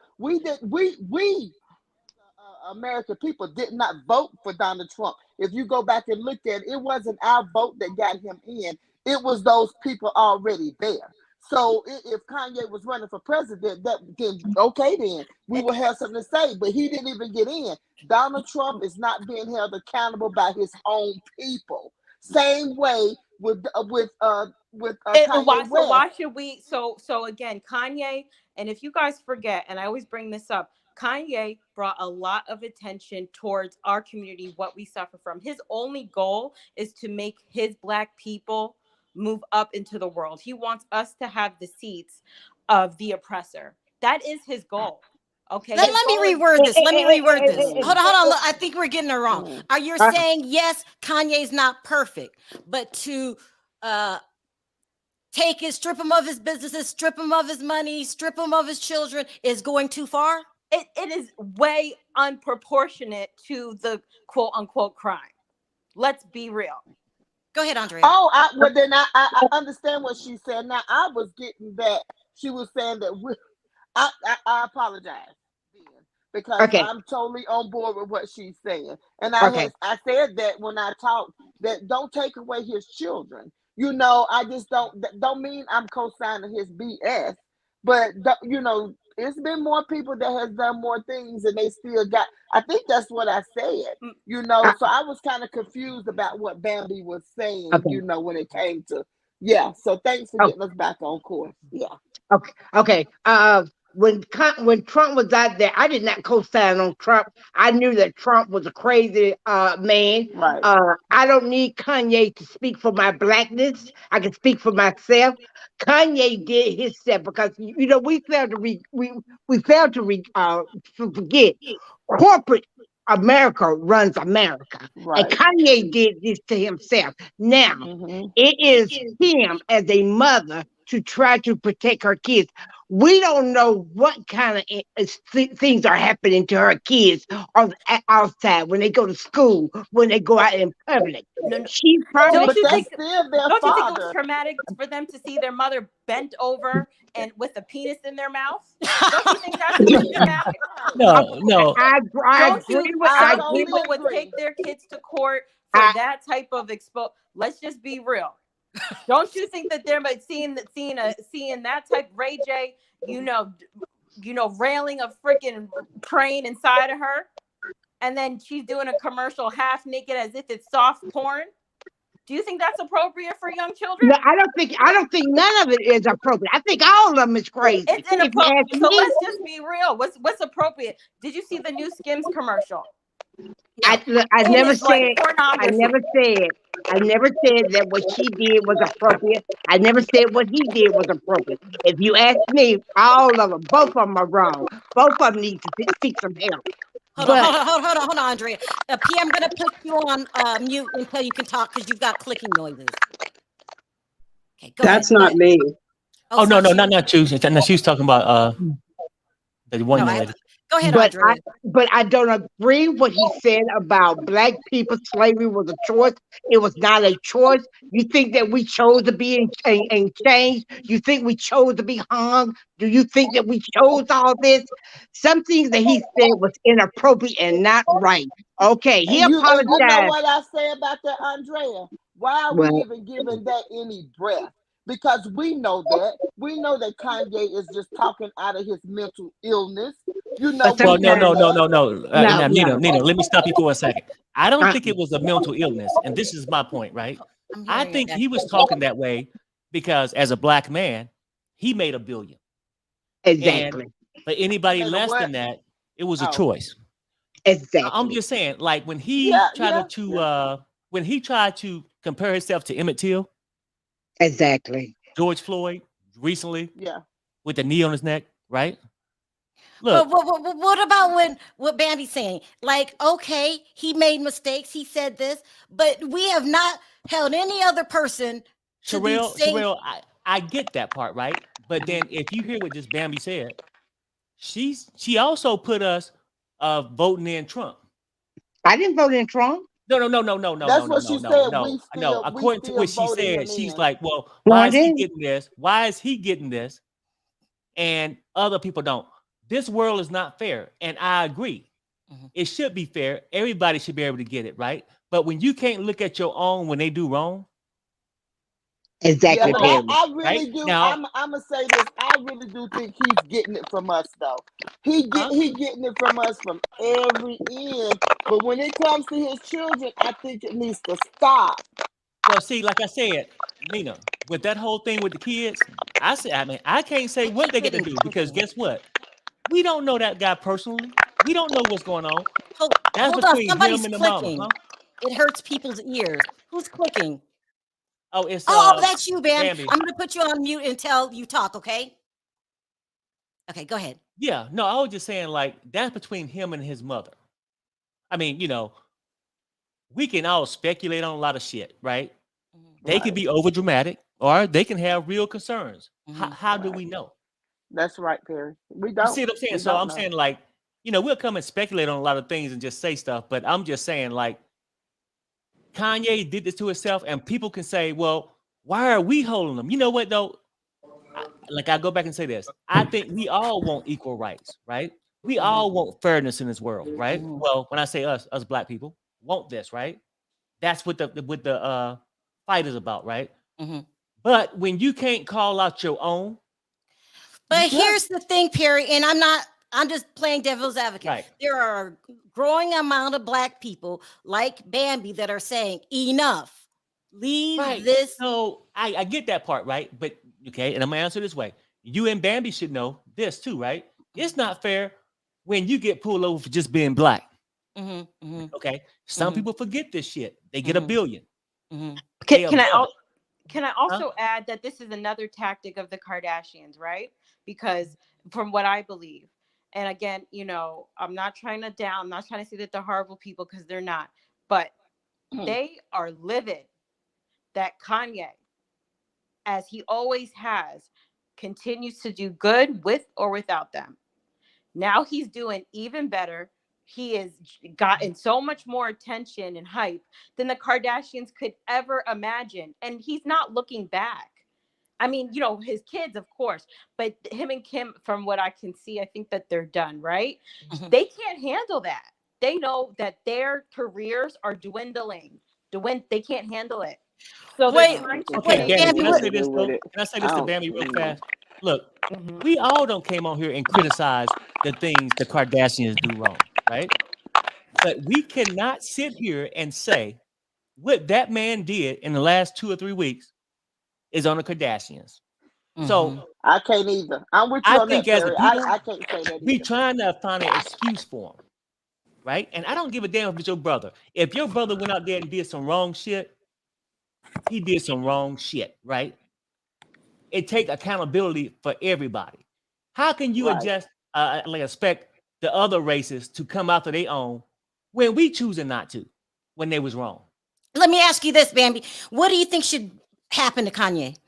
S6: American people did not vote for Donald Trump. If you go back and look at it, it wasn't our vote that got him in. It was those people already there. So if Kanye was running for president, then we will have something to say. But he didn't even get in. Donald Trump is not being held accountable by his own people. Same way with Kanye West.
S7: So why should we? So again, Kanye. And if you guys forget, and I always bring this up, Kanye brought a lot of attention towards our community, what we suffer from. His only goal is to make his Black people move up into the world. He wants us to have the seats of the oppressor. That is his goal. Okay.
S1: Let me reword this. Let me reword this. Hold on. Look, I think we're getting it wrong. Are you saying, yes, Kanye's not perfect, but to strip him of his businesses, strip him of his money, strip him of his children is going too far?
S7: It is way unproportionate to the quote unquote crime. Let's be real.
S1: Go ahead, Andrea.
S6: Oh, I understand what she said. Now I was getting that she was saying that I apologize because I'm totally on board with what she's saying. And I said that when I talked that don't take away his children. You know, I just don't mean I'm co-signing his BS, but you know, it's been more people that has done more things and they still got. I think that's what I said. You know, so I was kind of confused about what Bambi was saying. You know, when it came to So thanks for getting us back on course. Yeah.
S4: Okay. When Trump was out there, I did not co-sign on Trump. I knew that Trump was a crazy man.
S6: Right.
S4: I don't need Kanye to speak for my Blackness. I can speak for myself. Kanye did his step because we failed to forget corporate America runs America,
S6: Right.
S4: and Kanye did this to himself. Now it is him as a mother to try to protect her kids. We don't know what kind of things are happening to her kids outside when they go to school, when they go out in public. She probably
S7: Don't you
S6: But
S7: think
S6: that's still their
S7: it was
S6: father.
S7: traumatic for them to see their mother bent over and with a penis in their mouth? Don't you think that's pretty traumatic?
S2: No.
S4: I
S7: Don't
S4: agree
S7: you?
S4: with.
S7: Some
S6: totally
S7: people would
S6: agree.
S7: take their kids to court for that type of Let's just be real. Don't you think that they're seeing that type Ray J, railing a freaking train inside of her, and then she's doing a commercial half naked as if it's soft porn? Do you think that's appropriate for young children?
S4: No, I don't think none of it is appropriate. I think all of them is crazy.
S7: It's inappropriate. So let's just be real. What's appropriate? Did you see the new Skims commercial?
S4: I never said that what she did was appropriate. I never said what he did was appropriate. If you ask me, all of them, both of them are wrong. Both of them need to seek some help.
S1: Hold on, Andrea. P, I'm gonna put you on mute until you can talk because you've got clicking noises. Okay, go
S5: That's
S1: ahead.
S5: not me.
S2: Oh no, not you. No, she was talking about the one lady.
S1: Go ahead,
S4: But
S1: Andrea.
S4: but I don't agree what he said about Black people. Slavery was a choice. It was not a choice. You think that we chose to be in chains? You think we chose to be hung? Do you think that we chose all this? Some things that he said was inappropriate and not right. Okay, he apologized.
S6: You know what I say about that, Andrea? Why are we even giving that any breath? Because we know that Kanye is just talking out of his mental illness. You know.
S2: Well, no. Nina,
S4: No.
S2: let me stop you for a second. I don't think it was a mental illness, and this is my point, right? I think he was talking that way because as a Black man, he made $1 billion.
S4: Exactly.
S2: And for anybody less than that, it was a choice.
S4: Exactly.
S2: I'm just saying, like when he tried to compare himself to Emmett Till.
S4: Exactly.
S2: George Floyd recently.
S6: Yeah.
S2: With the knee on his neck, right? Look.
S1: But what about what Bambi's saying? Like, okay, he made mistakes. He said this, but we have not held any other person to
S2: Sherelle, I get that part, right? But then if you hear what just Bambi said, she also put us voting in Trump.
S4: I didn't vote in Trump.
S6: That's what she said.
S2: No.
S6: We
S2: According to
S6: still
S2: what she
S6: voting
S2: said,
S6: him
S2: she's
S6: in.
S2: like, well, why
S4: One
S2: is he
S4: day.
S2: getting this? Why is he getting this? And other people don't. This world is not fair. And I agree.
S1: Mhm.
S2: It should be fair. Everybody should be able to get it, right? But when you can't look at your own when they do wrong,
S6: Yeah,
S4: Exactly,
S6: but
S4: Perry.
S6: I
S2: right?
S6: really do.
S2: Now,
S6: I'm gonna say this. I really do think he's getting it from us, though. He getting it from us from every end. But when it comes to his children, I think it needs to stop.
S2: well, see, like I said, Nina, with that whole thing with the kids, I mean, I can't say what they get to
S1: Quitting
S2: do because
S1: cooking.
S2: guess what? We don't know that guy personally. We don't know what's going on. That's
S1: Hold on,
S2: between him
S1: somebody's
S2: and the mama,
S1: clicking.
S2: huh?
S1: It hurts people's ears. Who's clicking?
S2: Oh, it's
S1: Oh, that's you, Bam.
S2: Bambi.
S1: I'm gonna put you on mute until you talk, okay? Okay, go ahead.
S2: Yeah, no, I was just saying like that's between him and his mother. I mean, we can all speculate on a lot of shit, right? They can
S6: Right.
S2: be over dramatic or they can have real concerns.
S1: Mhm.
S2: How do
S6: Right.
S2: we know?
S6: That's right, Perry. We
S2: You
S6: don't.
S2: see what I'm saying?
S6: We
S2: So
S6: don't
S2: I'm
S6: know.
S2: saying like, we'll come and speculate on a lot of things and just say stuff, but I'm just saying like Kanye did this to himself, and people can say, well, why are we holding him? You know what though? I go back and say this. I think we all want equal rights, right? We all want fairness in this world, right?
S1: Mhm.
S2: Well, when I say us black people want this, right? That's what the fight is about, right?
S1: Mhm.
S2: But when you can't call out your own,
S1: But
S6: Yeah.
S1: here's the thing, Perry, and I'm just playing devil's advocate.
S2: right?
S1: There are a growing amount of black people like Bambi that are saying, enough. Leave
S2: Right.
S1: this.
S2: So I get that part, right? But okay, and I'm gonna answer this way. You and Bambi should know this too, right? It's not fair when you get pulled over for just being black.
S1: Mhm, mhm,
S2: Okay. Some
S1: Mhm.
S2: people forget this shit. They get a
S1: Mhm.
S2: billion.
S1: mhm.
S2: They
S7: Can I
S2: above it.
S7: can I
S2: Huh?
S7: also add that this is another tactic of the Kardashians, right? Because from what I believe, and again, I'm not trying to say that they're horrible people because they're not, but they are livid that Kanye, as he always has, continues to do good with or without them. Now he's doing even better. He has gotten so much more attention and hype than the Kardashians could ever imagine. And he's not looking back. I mean, his kids, of course, but him and Kim, from what I can see, I think that they're done, right?
S1: Mhm.
S7: They can't handle that. They know that their careers are dwindling. They can't handle it. So they're
S1: Wait,
S7: trying to
S2: Okay,
S1: wait,
S6: Anything
S2: Bambi,
S1: Bambi,
S2: can
S6: to
S2: I
S1: what?
S2: say this
S6: do with
S2: though?
S6: it.
S2: Can I say
S6: I
S2: this to
S6: don't.
S2: Bambi real fast? Look,
S7: Mhm.
S2: we all don't came on here and criticize the things the Kardashians do wrong, right? But we cannot sit here and say what that man did in the last 2 or 3 weeks is on the Kardashians.
S1: Mhm.
S2: So
S6: I can't either. I'm with you
S2: I
S6: on
S2: think
S6: that,
S2: as a
S6: Perry.
S2: people,
S6: I can't say that
S2: we
S6: either.
S2: trying to find an excuse for him, right? And I don't give a damn if it's your brother. If your brother went out there and did some wrong shit, he did some wrong shit, right? It take accountability for everybody. How can you
S6: Right.
S2: expect the other races to come after their own when we choosing not to, when they was wrong?
S1: Let me ask you this, Bambi. What do you think should happen to Kanye?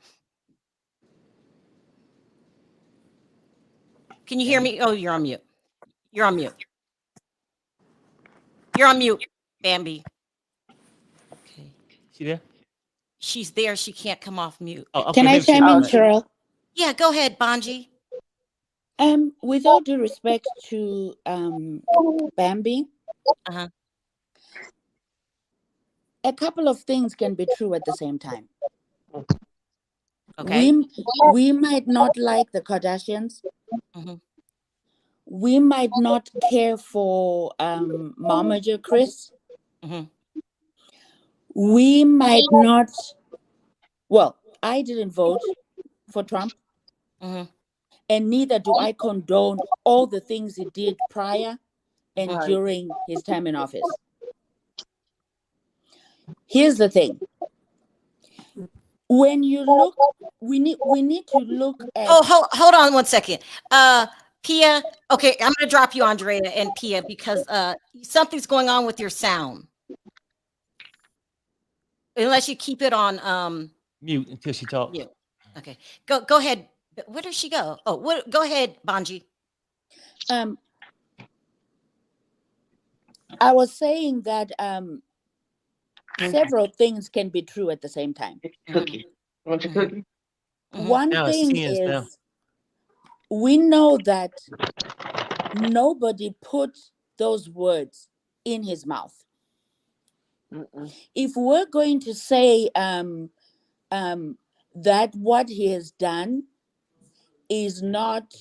S1: Can you hear
S2: Bambi?
S1: me? Oh, you're on mute. You're on mute. You're on mute, Bambi. Okay.
S2: See there?
S1: She's there. She can't come off mute.
S2: Oh, okay,
S8: Can I
S2: maybe she
S8: chime in,
S6: Oh,
S2: right.
S8: Cheryl?
S1: Yeah, go ahead, Bonji.
S8: With all due respect to Bambi,
S1: Uh-huh.
S8: a couple of things can be true at the same time.
S1: Okay.
S8: We might not like the Kardashians.
S1: Mhm.
S8: We might not care for Momager Kris.
S1: Mhm.
S8: We might not. Well, I didn't vote for Trump,
S1: Mhm.
S8: and neither do I condone all the things he did prior and
S6: right.
S8: during his time in office. Here's the thing. When you look, we need to look at.
S1: Oh, hold on 1 second. Pia. Okay, I'm gonna drop you, Andrea and Pia, because something's going on with your sound. Unless you keep it on
S2: Mute until she talks.
S1: mute. Okay. Go ahead. Where does she go? Oh, go ahead, Bonji.
S8: I was saying that several things can be true at the same time.
S4: Cookie. Want your cookie?
S8: One
S2: Now it's
S8: thing
S2: seeing stuff.
S8: is, we know that nobody put those words in his mouth. If we're going to say that what he has done is not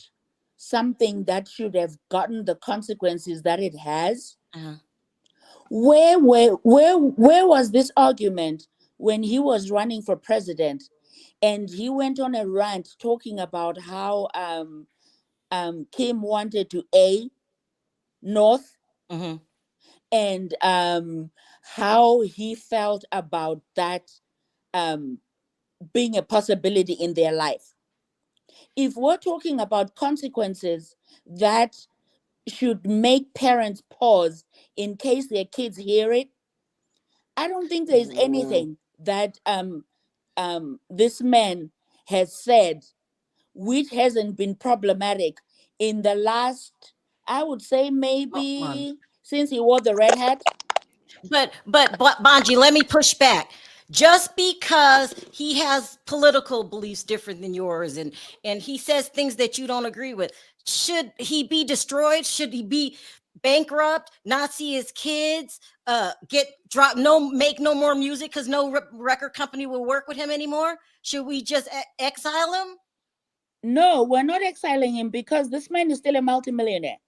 S8: something that should have gotten the consequences that it has, where was this argument when he was running for president and he went on a rant talking about how Kim wanted to North, and how he felt about that being a possibility in their life? If we're talking about consequences that should make parents pause in case their kids hear it, I don't think there's anything that this man has said which hasn't been problematic in the last, I would say, maybe since he wore the red hat.
S1: But Bonji, let me push back. Just because he has political beliefs different than yours, and he says things that you don't agree with, should he be destroyed? Should he be bankrupt? Not see his kids? Get dropped? Make no more music because no record company will work with him anymore? Should we just exile him?
S8: No, we're not exiling him because this man is still a multimillionaire.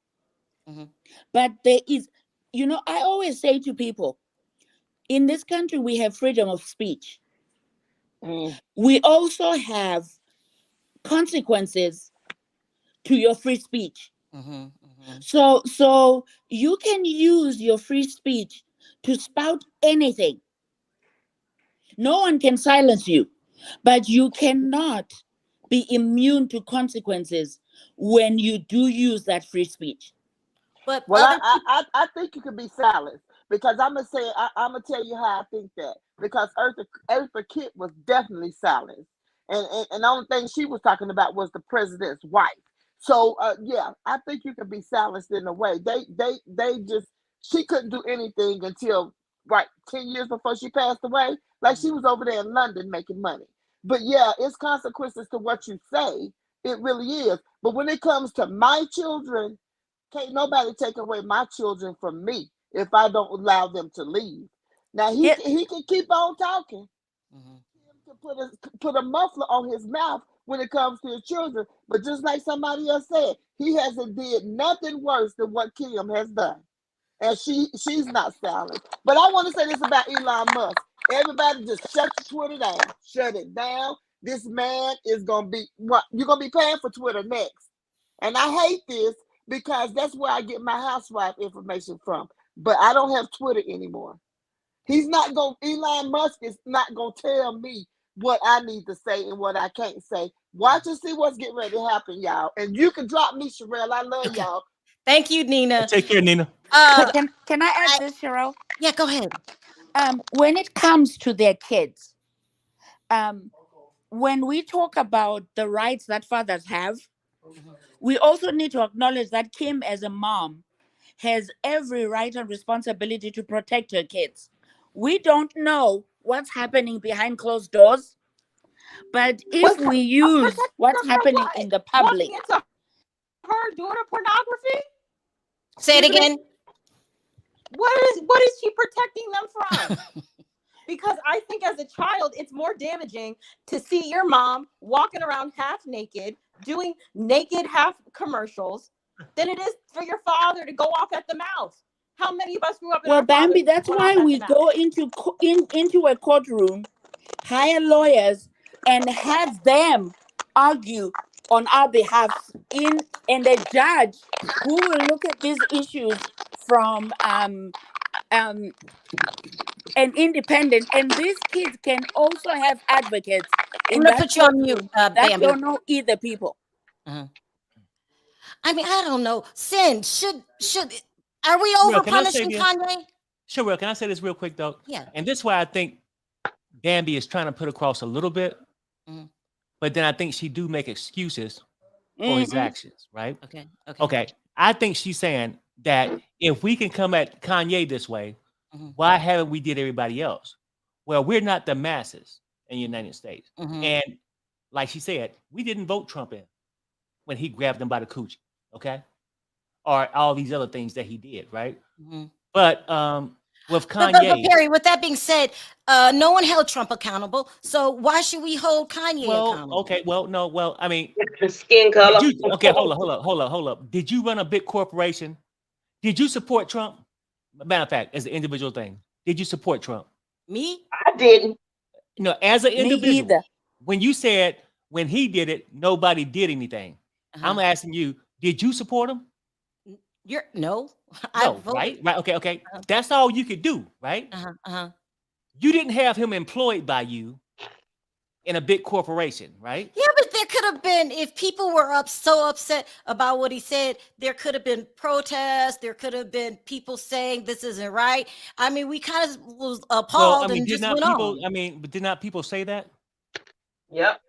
S8: But there is, I always say to people, in this country, we have freedom of speech. We also have consequences to your free speech. So you can use your free speech to spout anything. No one can silence you, but you cannot be immune to consequences when you do use that free speech.
S1: But
S6: I think you can be silenced, because I'm gonna tell you how I think that, because Eartha Kitt was definitely silenced, and the only thing she was talking about was the president's wife. So yeah, I think you can be silenced in a way. She couldn't do anything until 10 years before she passed away. Like, she was over there in London making money. But yeah, it's consequences to what you say. It really is. But when it comes to my children, can't nobody take away my children from me if I don't allow them to leave. Now he can keep on talking. He can put a muffler on his mouth when it comes to his children. But just like somebody else said, he hasn't did nothing worse than what Kim has done. And she's not silent. But I want to say this about Elon Musk. Everybody just shut your Twitter down. Shut it down. This man is going to be, you're going to be paying for Twitter next. And I hate this, because that's where I get my housewife information from. But I don't have Twitter anymore. Elon Musk is not going to tell me what I need to say and what I can't say. Watch and see what's getting ready to happen, y'all. And you can drop me, Sherelle. I love y'all.
S1: Thank you, Nina.
S2: Take care, Nina.
S8: Can I add this, Cheryl?
S1: Yeah, go ahead.
S8: When it comes to their kids, when we talk about the rights that fathers have, we also need to acknowledge that Kim, as a mom, has every right and responsibility to protect her kids. We don't know what's happening behind closed doors, but if we use what's happening in the public,
S7: her doing a pornography.
S1: Say it again.
S7: What is she protecting them from? Because I think as a child, it's more damaging to see your mom walking around half naked, doing naked half commercials, than it is for your father to go off at the mouth. How many of us grew up in
S8: well, Bambi, that's why we go into a courtroom, hire lawyers, and have them argue on our behalf, and a judge who will look at these issues from an independent, and these kids can also have advocates in that
S1: put you on mute,
S8: that
S1: Bambi.
S8: don't know either people.
S1: I mean, I don't know. Sin, are we over punishing Kanye?
S2: Sure, can I say this real quick, though?
S1: Yeah.
S2: And this is why I think Bambi is trying to put across a little bit, but then I think she do make excuses for his actions, right? Okay. I think she's saying that if we can come at Kanye this way, Why haven't we did everybody else? Well, we're not the masses in the United States. And like she said, we didn't vote Trump in when he grabbed them by the coochie, okay? Or all these other things that he did, right? But with Kanye,
S1: but Perry, with that being said, no one held Trump accountable. So why should we hold Kanye accountable?
S2: Okay, I mean,
S4: Skin color.
S2: Hold up. Did you run a big corporation? Did you support Trump? Matter of fact, as an individual thing, did you support Trump?
S1: Me?
S4: I didn't.
S2: No, as an individual.
S8: Me either.
S2: When you said when he did it, nobody did anything. I'm asking you, did you support him?
S1: No,
S2: right? Okay. That's all you could do, right? You didn't have him employed by you in a big corporation, right?
S1: Yeah, but there could have been, if people were so upset about what he said, there could have been protests. There could have been people saying this isn't right. I mean, we kind of was appalled and just went on.
S2: I mean, but did not people say that?
S4: Yep.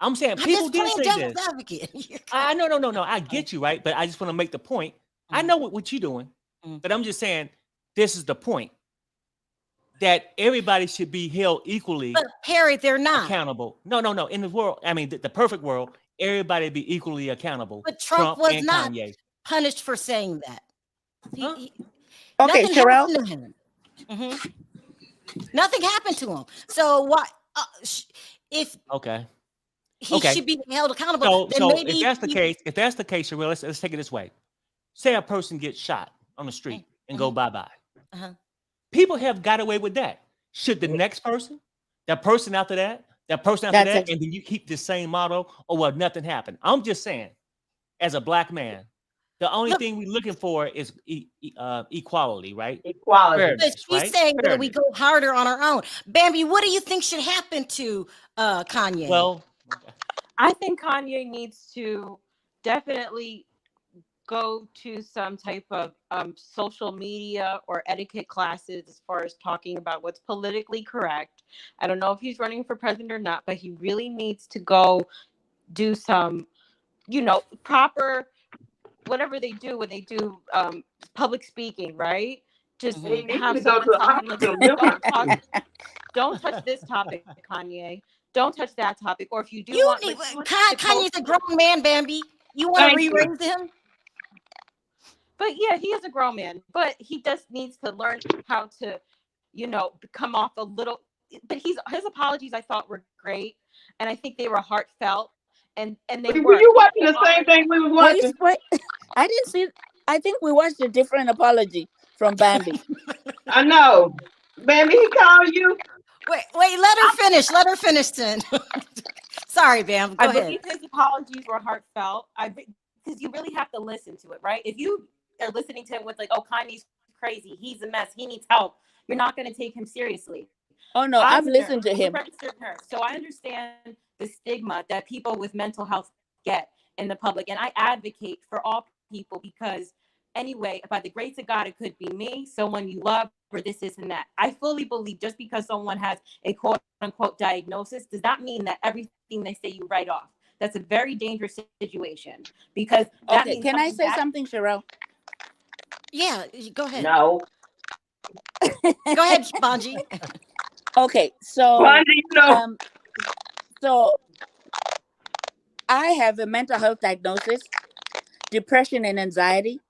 S2: I'm saying people did say this.
S1: Advocate.
S2: No. I get you, right? But I just want to make the point. I know what you're doing, but I'm just saying this is the point. That everybody should be held equally.
S1: But Harry, they're not
S2: accountable. No. In the world, I mean, the perfect world, everybody be equally accountable.
S1: But Trump was not punished for saying that.
S8: Okay, Sherelle.
S1: Nothing happened to him. So why? If he should be held accountable, then maybe
S2: if that's the case, Sherelle, let's take it this way. Say a person gets shot on the street and go bye-bye. People have got away with that. Should the next person, that person after that, and then you keep the same model, or well, nothing happened? I'm just saying, as a black man, the only thing we're looking for is equality, right?
S4: Equality.
S2: Fairness,
S1: but she's saying that we go harder on our own. Bambi, what do you think should happen to Kanye?
S2: Well,
S7: I think Kanye needs to definitely go to some type of social media or etiquette classes as far as talking about what's politically correct. I don't know if he's running for president or not, but he really needs to go do some, proper, whatever they do when they do public speaking, right? Just have someone tell him, don't touch this topic, Kanye. Don't touch that topic. Or if you do
S1: Kanye's a grown man, Bambi. You want to re-raise him?
S7: But yeah, he is a grown man, but he just needs to learn how to, come off a little. But his apologies, I thought, were great, and I think they were heartfelt, and they were.
S4: Were you watching the same thing we were watching?
S8: Wait, I didn't see. I think we watched a different apology from Bambi.
S4: I know, Bambi. He called you.
S1: Wait, let her finish then. Sorry, Bam. Go ahead.
S7: His apologies were heartfelt. Because you really have to listen to it, right? If you are listening to him with Kanye's crazy, he's a mess, he needs help, you're not going to take him seriously.
S8: Oh no, I've listened to him.
S7: So I understand the stigma that people with mental health get in the public, and I advocate for all people because anyway, by the grace of God, it could be me, someone you love, or this and that. I fully believe just because someone has a quote unquote diagnosis does not mean that everything they say you write off. That's a very dangerous situation because that means
S8: can I say something, Sherelle?
S1: Yeah, go ahead.
S4: No.
S1: Go ahead, Bonji.
S8: Okay, so
S4: Bonji,
S8: so I have a mental health diagnosis, depression and anxiety.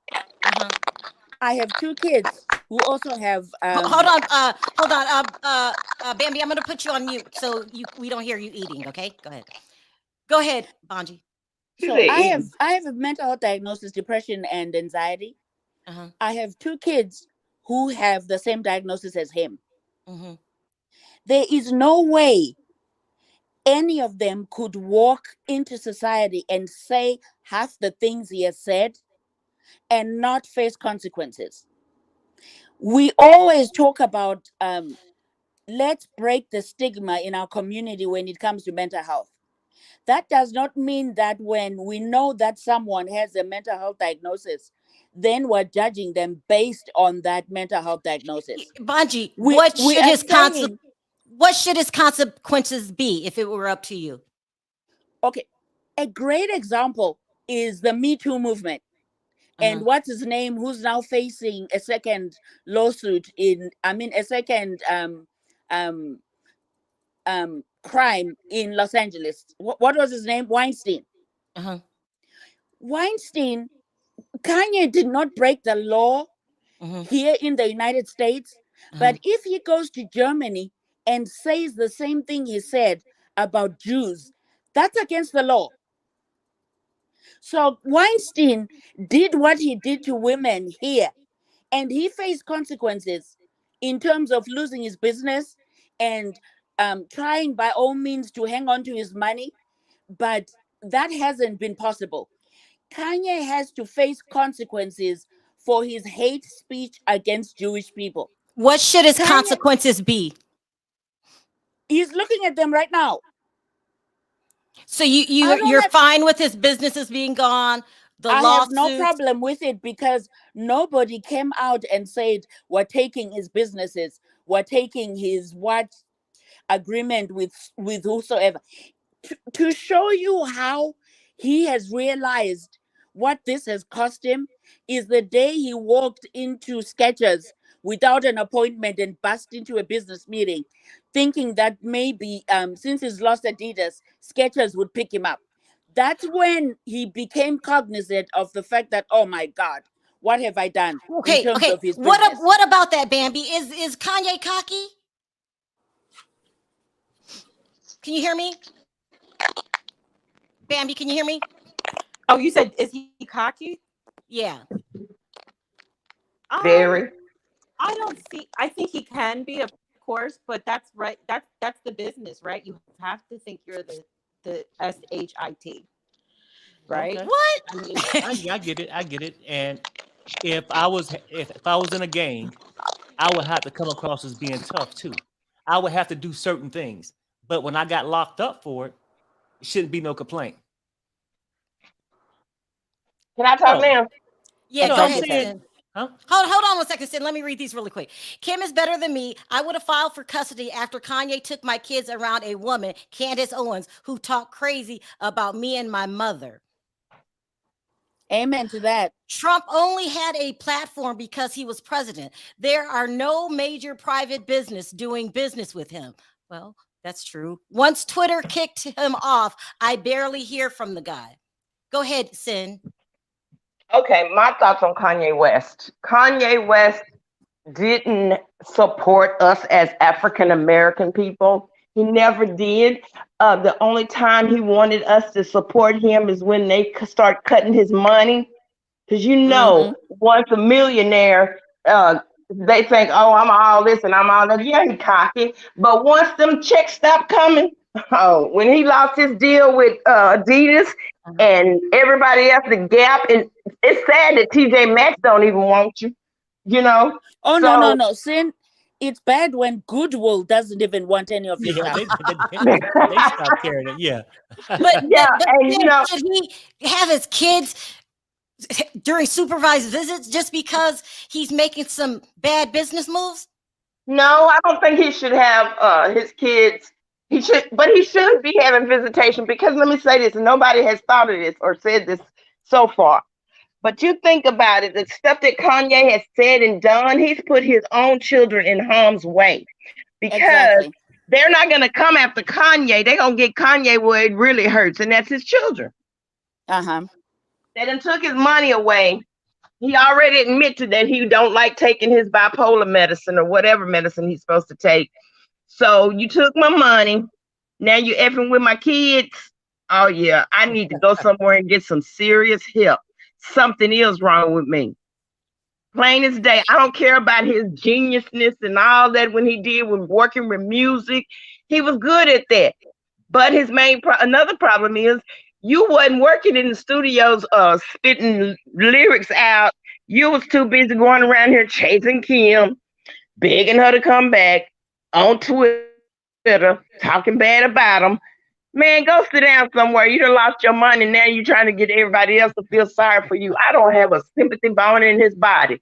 S8: I have 2 kids who also have.
S1: Hold on, Bambi. I'm going to put you on mute so we don't hear you eating. Okay, go ahead, Bonji.
S8: So I have a mental health diagnosis, depression and anxiety. I have 2 kids who have the same diagnosis as him. There is no way any of them could walk into society and say half the things he has said and not face consequences. We always talk about let's break the stigma in our community when it comes to mental health. That does not mean that when we know that someone has a mental health diagnosis, then we're judging them based on that mental health diagnosis.
S1: Bonji, what should his consequences be if it were up to you?
S8: Okay, a great example is the Me Too movement. And what's his name, who's now facing a second lawsuit a second crime in Los Angeles. What was his name? Weinstein. Weinstein, Kanye did not break the law here in the United States, but if he goes to Germany and says the same thing he said about Jews, that's against the law. So Weinstein did what he did to women here, and he faced consequences in terms of losing his business and trying by all means to hang on to his money, but that hasn't been possible. Kanye has to face consequences for his hate speech against Jewish people.
S1: What should his consequences be?
S8: He's looking at them right now.
S1: So you're fine with his businesses being gone?
S8: I have no problem with it because nobody came out and said we're taking his businesses, we're taking his agreement with whosoever. To show you how he has realized what this has cost him is the day he walked into Skechers without an appointment and bust into a business meeting, thinking that maybe since he's lost Adidas, Skechers would pick him up. That's when he became cognizant of the fact that, oh my God, what have I done in terms of his business?
S1: What about that, Bambi? Is Kanye cocky? Can you hear me? Bambi, can you hear me?
S7: Oh, you said, is he cocky?
S1: Yeah.
S6: Very.
S7: I think he can be, of course, but that's right. That's the business, right? You have to think you're the SHIT, right?
S2: Okay.
S1: What?
S2: I get it. And if I was in a gang, I would have to come across as being tough too. I would have to do certain things. But when I got locked up for it, it shouldn't be no complaint.
S9: Can I talk now?
S1: Yeah,
S2: No,
S1: go
S2: I'm
S1: ahead,
S2: saying-
S1: Sin.
S2: Huh?
S1: Hold on 1 second, Sin. Let me read these really quick. Kim is better than me. I would have filed for custody after Kanye took my kids around a woman, Candace Owens, who talked crazy about me and my mother.
S8: Amen to that.
S1: Trump only had a platform because he was president. There are no major private business doing business with him. Well, that's true. Once Twitter kicked him off, I barely hear from the guy. Go ahead, Sin.
S9: Okay, my thoughts on Kanye West. Kanye West didn't support us as African American people. He never did. The only time he wanted us to support him is when they start cutting his money. Because once a millionaire, they think, oh, I'm all this and I'm all that. Yeah, he's cocky. But once them checks stop coming, when he lost his deal with Adidas and everybody else, the Gap, and it's sad that TJ Maxx don't even want you,
S8: Oh, so, no. Sin, it's bad when Goodwill doesn't even want any of your stuff.
S2: They stop carrying it, yeah.
S1: But
S9: and
S1: should he have his kids during supervised visits just because he's making some bad business moves?
S9: No, I don't think he should have his kids. He should be having visitation because let me say this, and nobody has thought of this or said this so far. But you think about it, the stuff that Kanye has said and done, he's put his own children in harm's way because they're not going to come after Kanye. They're going to get Kanye where it really hurts, and that's his children. They done took his money away. He already admitted that he don't like taking his bipolar medicine or whatever medicine he's supposed to take. So you took my money. Now you effing with my kids. Oh, yeah, I need to go somewhere and get some serious help. Something is wrong with me. Plain as day. I don't care about his geniusness and all that when he did with working with music. He was good at that. But his another problem is you wasn't working in the studios spitting lyrics out. You was too busy going around here chasing Kim, begging her to come back on Twitter, talking bad about him. Man, go sit down somewhere. You done lost your money. Now you're trying to get everybody else to feel sorry for you. I don't have a sympathy bone in his body.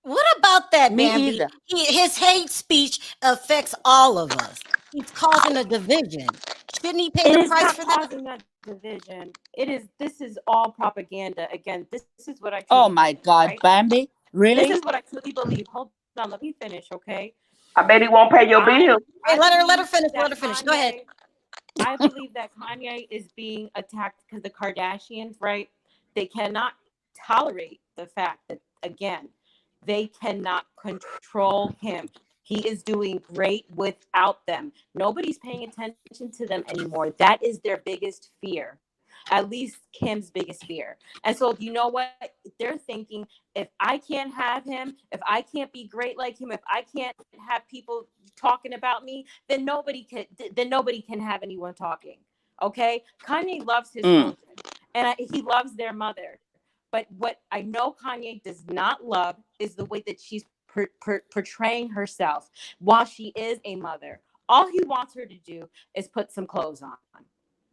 S1: What about that,
S8: Me
S1: Bambi?
S8: either.
S1: His hate speech affects all of us. He's causing a division. Shouldn't he pay the price for that?
S7: Causing that division. This is all propaganda. Again, this is what I
S8: Oh
S7: truly
S8: my
S7: believe,
S8: God,
S7: right?
S8: Bambi,
S7: This
S8: really?
S7: is what I truly believe. Hold on, let me finish, okay?
S9: I bet he won't pay your
S7: I
S9: bill.
S1: Hey, let her
S7: believe
S1: finish.
S7: that
S1: Let her finish. Go ahead.
S7: I believe that Kanye is being attacked because the Kardashians, right? They cannot tolerate the fact that, again, they cannot control him. He is doing great without them. Nobody's paying attention to them anymore. That is their biggest fear. At least Kim's biggest fear. And so, you know what? They're thinking, if I can't have him, if I can't be great like him, if I can't have people talking about me, then nobody can have anyone talking. Okay? Kanye loves his children, and he loves their mother. But what I know Kanye does not love is the way that she's portraying herself while she is a mother. All he wants her to do is put some clothes on.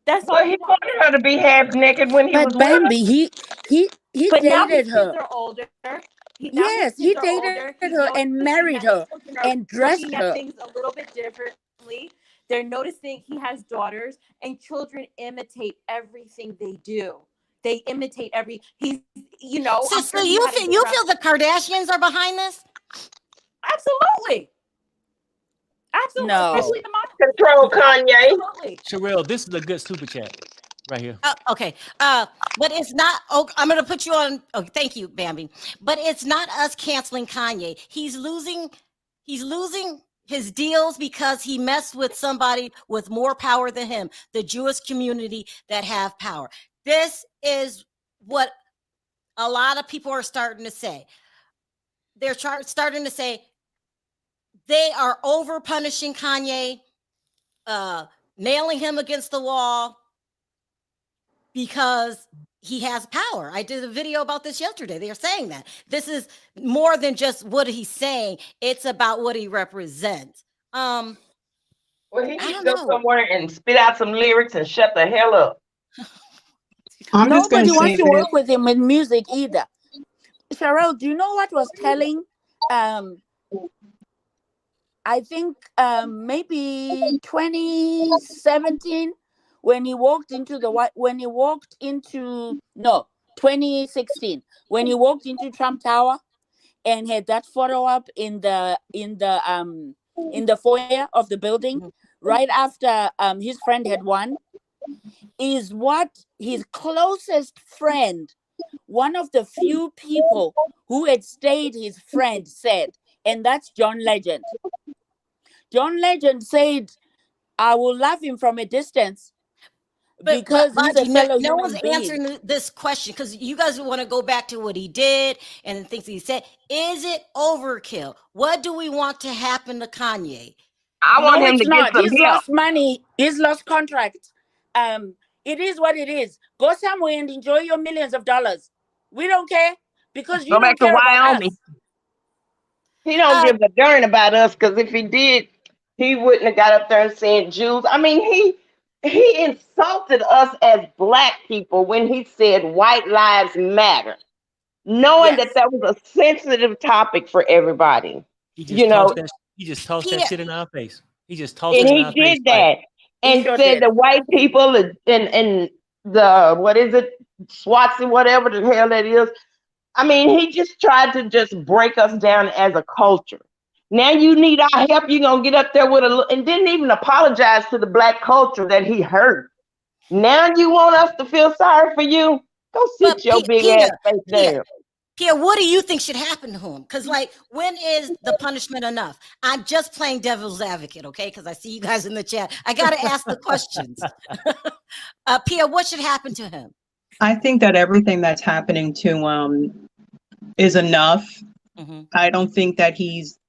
S7: That's all
S9: Well,
S7: he
S9: he
S7: wants.
S9: wanted her to be half naked when he was
S8: But
S9: with her.
S8: Bambi, he
S7: But now his
S8: dated
S7: kids
S8: her.
S7: are older. Now his
S8: Yes,
S7: kids
S8: he
S7: are
S8: dated
S7: older. He's
S8: her and
S7: noticing
S8: married
S7: that his
S8: her
S7: children are
S8: and dressed
S7: looking at
S8: her.
S7: things a little bit differently. They're noticing he has daughters, and children imitate everything they do. They imitate he's, I'm
S1: So
S7: sure he
S1: you
S7: had a
S1: feel
S7: dress.
S1: the Kardashians are behind this?
S7: Absolutely. Absolutely.
S8: No.
S7: Especially the mom.
S9: Control Kanye.
S7: Absolutely.
S2: Sherelle, this is a good super chat right here.
S1: Okay. But it's not. Oh, I'm going to put you on. Oh, thank you, Bambi. But it's not us canceling Kanye. He's losing his deals because he messed with somebody with more power than him, the Jewish community that have power. This is what a lot of people are starting to say. They're starting to say they are over punishing Kanye, nailing him against the wall because he has power. I did a video about this yesterday. They're saying that this is more than just what he's saying. It's about what he represents.
S9: Well, he
S1: I
S9: needs to
S1: don't
S9: go
S1: know.
S9: somewhere and spit out some lyrics and shut the hell up.
S5: I'm just going
S8: Nobody
S5: to
S8: wants
S5: say
S8: to
S5: this.
S8: work with him with music either. Cheryl, do you know what was telling? I think maybe 2017 when he walked into 2016 when he walked into Trump Tower and had that photo up in the foyer of the building right after his friend had won, is what his closest friend, one of the few people who had stayed his friend, said, and that's John Legend. John Legend said, I will love him from a distance because he's a
S1: Baji,
S8: fellow
S1: no
S8: human
S1: one's
S8: being.
S1: answering this question because you guys want to go back to what he did and the things he said. Is it overkill? What do we want to happen to Kanye?
S9: I want him
S8: it's
S9: to get
S8: not.
S9: some
S8: He's
S9: help.
S8: lost money. He's lost contracts. It is what it is. Go somewhere and enjoy your millions of dollars. We don't care because you
S9: Go
S8: don't
S9: back to
S8: care about
S9: Wyoming.
S8: us.
S9: He don't give a darn about us because if he did, he wouldn't have got up there and said Jews. I mean, he insulted us as black people when he said white lives matter, knowing
S8: Yes.
S9: that was a sensitive topic for everybody.
S2: He just tossed that shit in our face. He just tossed
S9: And
S2: it in
S9: he
S2: our face.
S9: did that and
S8: sure
S9: said
S8: did.
S9: the white people and the what is it, Swatsy, whatever the hell that is. I mean, he just tried to just break us down as a culture. Now you need our help. You're gonna get up there with and didn't even apologize to the black culture that he hurt. Now you want us to feel sorry for you? Go sit your big ass face down.
S1: Pierre, what do you think should happen to him? Because, like, when is the punishment enough? I'm just playing devil's advocate, okay? Because I see you guys in the chat. I got to ask the questions. Pierre, what should happen to him?
S5: I think that everything that's happening to him is enough. I don't think that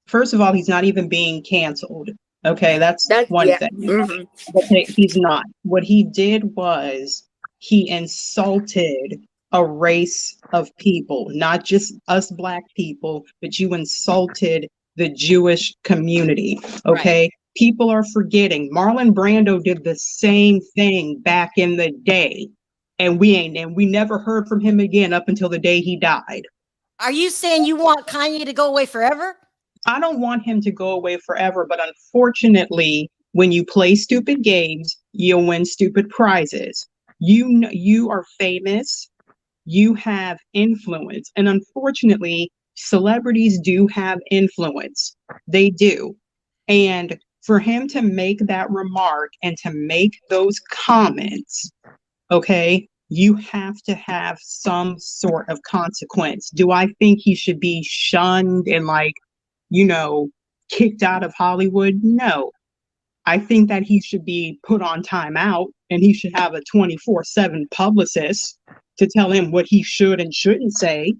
S5: first of all, he's not even being canceled. Okay, that's one thing. Okay, he's not. What he did was he insulted a race of people, not just us black people, but you insulted the Jewish community. Okay, right. People are forgetting Marlon Brando did the same thing back in the day, and we never heard from him again up until the day he died.
S1: Are you saying you want Kanye to go away forever?
S5: I don't want him to go away forever, but unfortunately, when you play stupid games, you'll win stupid prizes. You are famous, you have influence, and unfortunately, celebrities do have influence. They do. And for him to make that remark and to make those comments, okay, you have to have some sort of consequence. Do I think he should be shunned and, like, kicked out of Hollywood? No. I think that he should be put on timeout, and he should have a 24/7 publicist to tell him what he should and shouldn't say.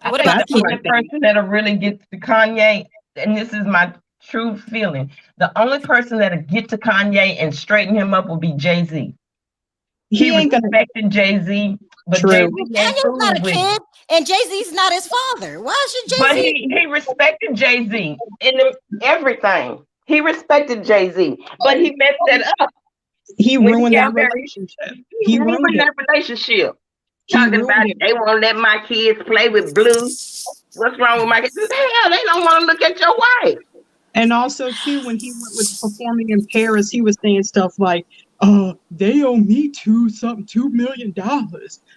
S1: What about
S9: the only person that'll really get to Kanye, and this is my true feeling, the only person that'll get to Kanye and straighten him up will be Jay-Z. He
S5: ain't
S9: respecting Jay-Z, but
S5: True.
S9: Jay-Z
S1: Kanye's not a kid, and Jay-Z's not his father. Why should Jay-Z?
S9: But he respected Jay-Z in everything. He respected Jay-Z, but he messed that up.
S5: He ruined that relationship.
S9: He ruined that relationship. Talking about they won't let my kids play with blue. What's wrong with my kids? Hell, they don't want to look at your wife.
S5: And also, too, when he was performing in Paris, he was saying stuff like, they owe me $2 million.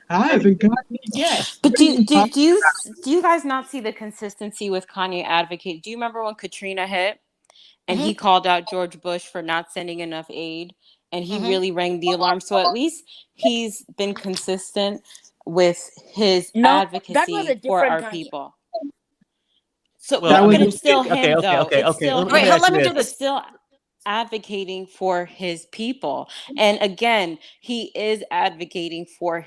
S5: I haven't gotten it yet.
S7: But do you guys not see the consistency with Kanye advocate? Do you remember when Katrina hit and he called out George Bush for not sending enough aid, and he really rang the alarm? So at least he's been consistent with his advocacy for our people. So but it's still him, though. It's still
S1: let me do this.
S7: It's still advocating for his people. And again, he is advocating for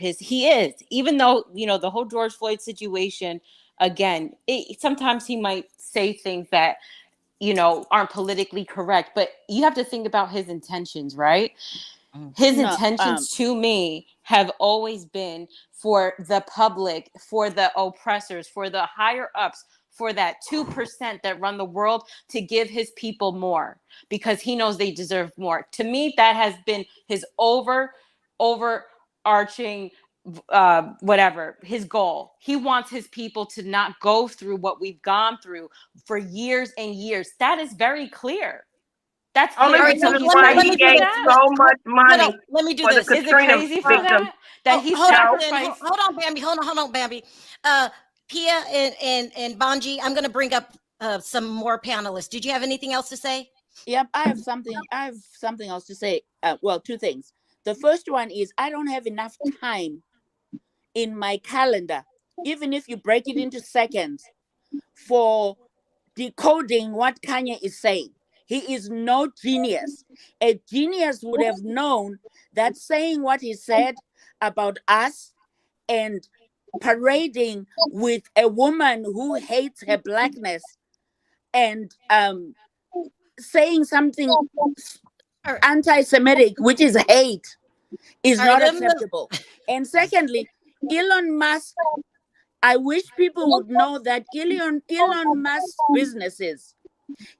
S7: even though, the whole George Floyd situation, again, sometimes he might say things that, aren't politically correct, but you have to think about his intentions, right? His intentions to me have always been for the public, for the oppressors, for the higher ups, for that 2% that run the world, to give his people more because he knows they deserve more. To me, that has been his overarching his goal. He wants his people to not go through what we've gone through for years and years. That is very clear. That's
S9: only reason why he gave so much money.
S1: Let me do
S9: for
S1: this.
S9: The
S1: Is it
S7: crazy for
S9: victim.
S7: that he sacrificed?
S1: Hold on, Bambi. Hold on, Bambi. Pia and Bonji, I'm going to bring up some more panelists. Did you have anything else to say?
S8: Yep, I have something else to say. Well, two things. The first one is I don't have enough time in my calendar, even if you break it into seconds, for decoding what Kanye is saying. He is no genius. A genius would have known that saying what he said about us and parading with a woman who hates her blackness and saying something anti-Semitic, which is hate, is not acceptable. And secondly, Elon Musk, I wish people would know that Elon Musk's businesses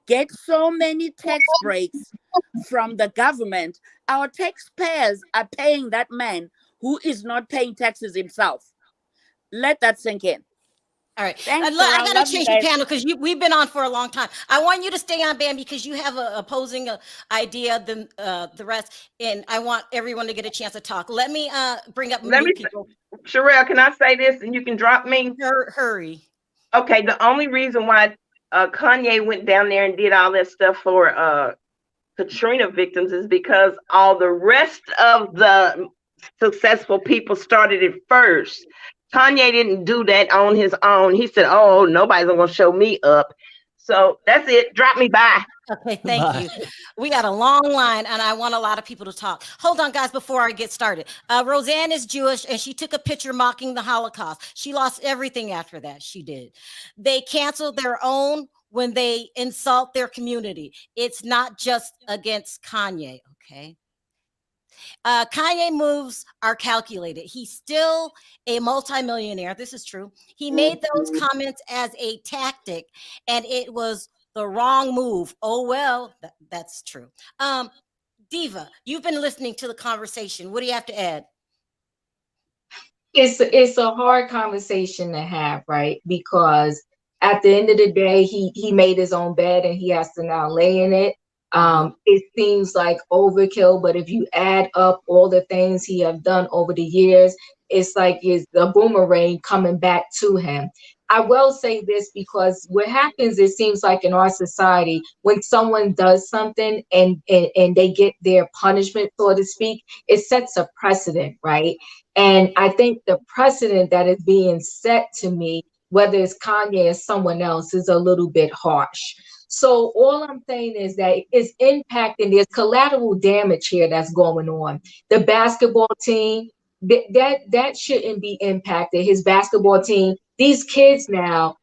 S8: get so many tax breaks from the government. Our taxpayers are paying that man who is not paying taxes himself. Let that sink in.
S1: All right.
S8: Thanks,
S1: I got to change the panel because we've been on for a long time. I want you to stay on, Bam, because you have a opposing idea than the rest, and I want everyone to get a chance to talk. Let me bring up people.
S9: Sherelle, can I say this and you can drop me?
S1: Hurry.
S9: Okay, the only reason why Kanye went down there and did all that stuff for Katrina victims is because all the rest of the successful people started it first. Kanye didn't do that on his own. He said, "Oh, nobody's gonna show me up." So that's it. Drop me by.
S1: Okay, thank you. We got a long line, and I want a lot of people to talk. Hold on, guys, before I get started. Roseanne is Jewish, and she took a picture mocking the Holocaust. She lost everything after that. She did. They canceled their own when they insult their community. It's not just against Kanye, okay? Kanye moves are calculated. He's still a multimillionaire. This is true. He made those comments as a tactic, and it was the wrong move. Oh, well, that's true. Diva, you've been listening to the conversation. What do you have to add?
S10: It's a hard conversation to have, right? Because at the end of the day, he made his own bed and he has to now lay in it. It seems like overkill, but if you add up all the things he have done over the years, it's like it's a boomerang coming back to him. I will say this because what happens, it seems like in our society, when someone does something and they get their punishment, so to speak, it sets a precedent, right? And I think the precedent that is being set to me, whether it's Kanye or someone else, is a little bit harsh. So all I'm saying is that it's impacting, there's collateral damage here that's going on. The basketball team, that shouldn't be impacted. His basketball team, these kids now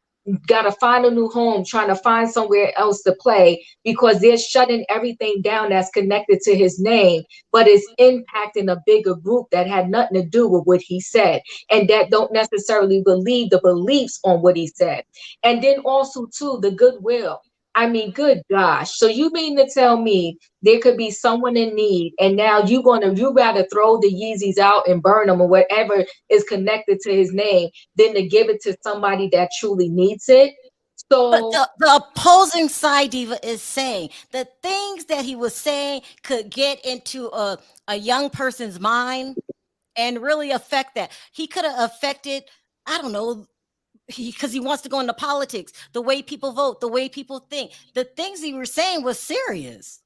S10: got to find a new home, trying to find somewhere else to play because they're shutting everything down that's connected to his name, but it's impacting a bigger group that had nothing to do with what he said and that don't necessarily believe the beliefs on what he said. And then also too, the goodwill. I mean, good gosh. So you mean to tell me there could be someone in need and now you rather throw the Yeezys out and burn them or whatever is connected to his name than to give it to somebody that truly needs it? So
S1: But the opposing side, Diva, is saying the things that he was saying could get into a young person's mind and really affect that. He could have affected, I don't know, because he wants to go into politics, the way people vote, the way people think. The things he was saying was serious.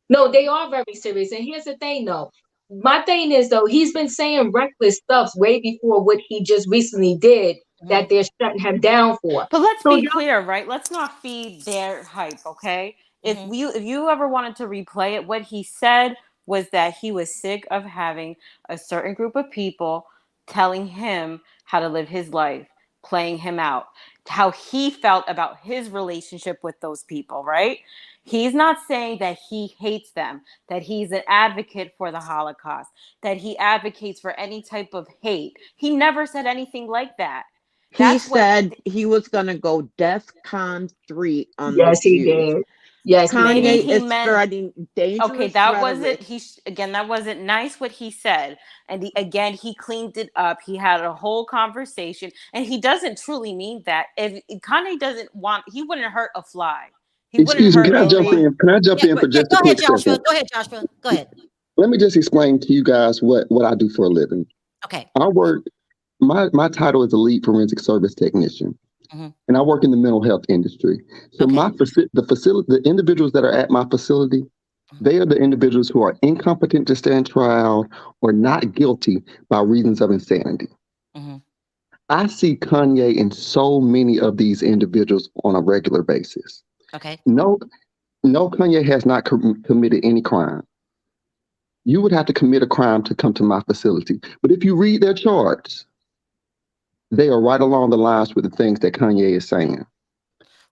S10: no, they are very serious. And here's the thing though. My thing is though, he's been saying reckless stuff way before what he just recently did that they're shutting him down for.
S7: But let's
S10: So
S7: be clear, right? Let's not feed their hype, okay? If you ever wanted to replay it, what he said was that he was sick of having a certain group of people telling him how to live his life, playing him out, how he felt about his relationship with those people, right? He's not saying that he hates them, that he's an advocate for the Holocaust, that he advocates for any type of hate. He never said anything like that.
S11: He said he was going to go DEFCON 3 on
S10: yes,
S11: the
S10: he
S11: Jews.
S10: did. Yes,
S11: Kanye
S7: Maybe he
S11: is
S7: meant
S11: spreading dangerous
S7: okay. That
S11: rhetoric.
S7: wasn't that wasn't nice what he said. And again, he cleaned it up. He had a whole conversation, and he doesn't truly mean that. If Kanye doesn't want, he wouldn't hurt a fly. He wouldn't
S12: Excuse me,
S7: hurt
S12: can I jump
S7: anyone.
S12: in? Can I jump in for just a
S1: Go ahead,
S12: quick
S1: Joshua.
S12: second?
S1: Go ahead, Joshua. Go ahead.
S12: Let me just explain to you guys what I do for a living.
S1: Okay.
S12: I work, my title is a lead forensic service technician. And I work in the mental health industry. So the individuals that are at my facility, they are the individuals who are incompetent to stand trial or not guilty by reasons of insanity. I see Kanye in so many of these individuals on a regular basis.
S1: Okay.
S12: No, Kanye has not committed any crime. You would have to commit a crime to come to my facility. But if you read their charts, they are right along the lines with the things that Kanye is saying.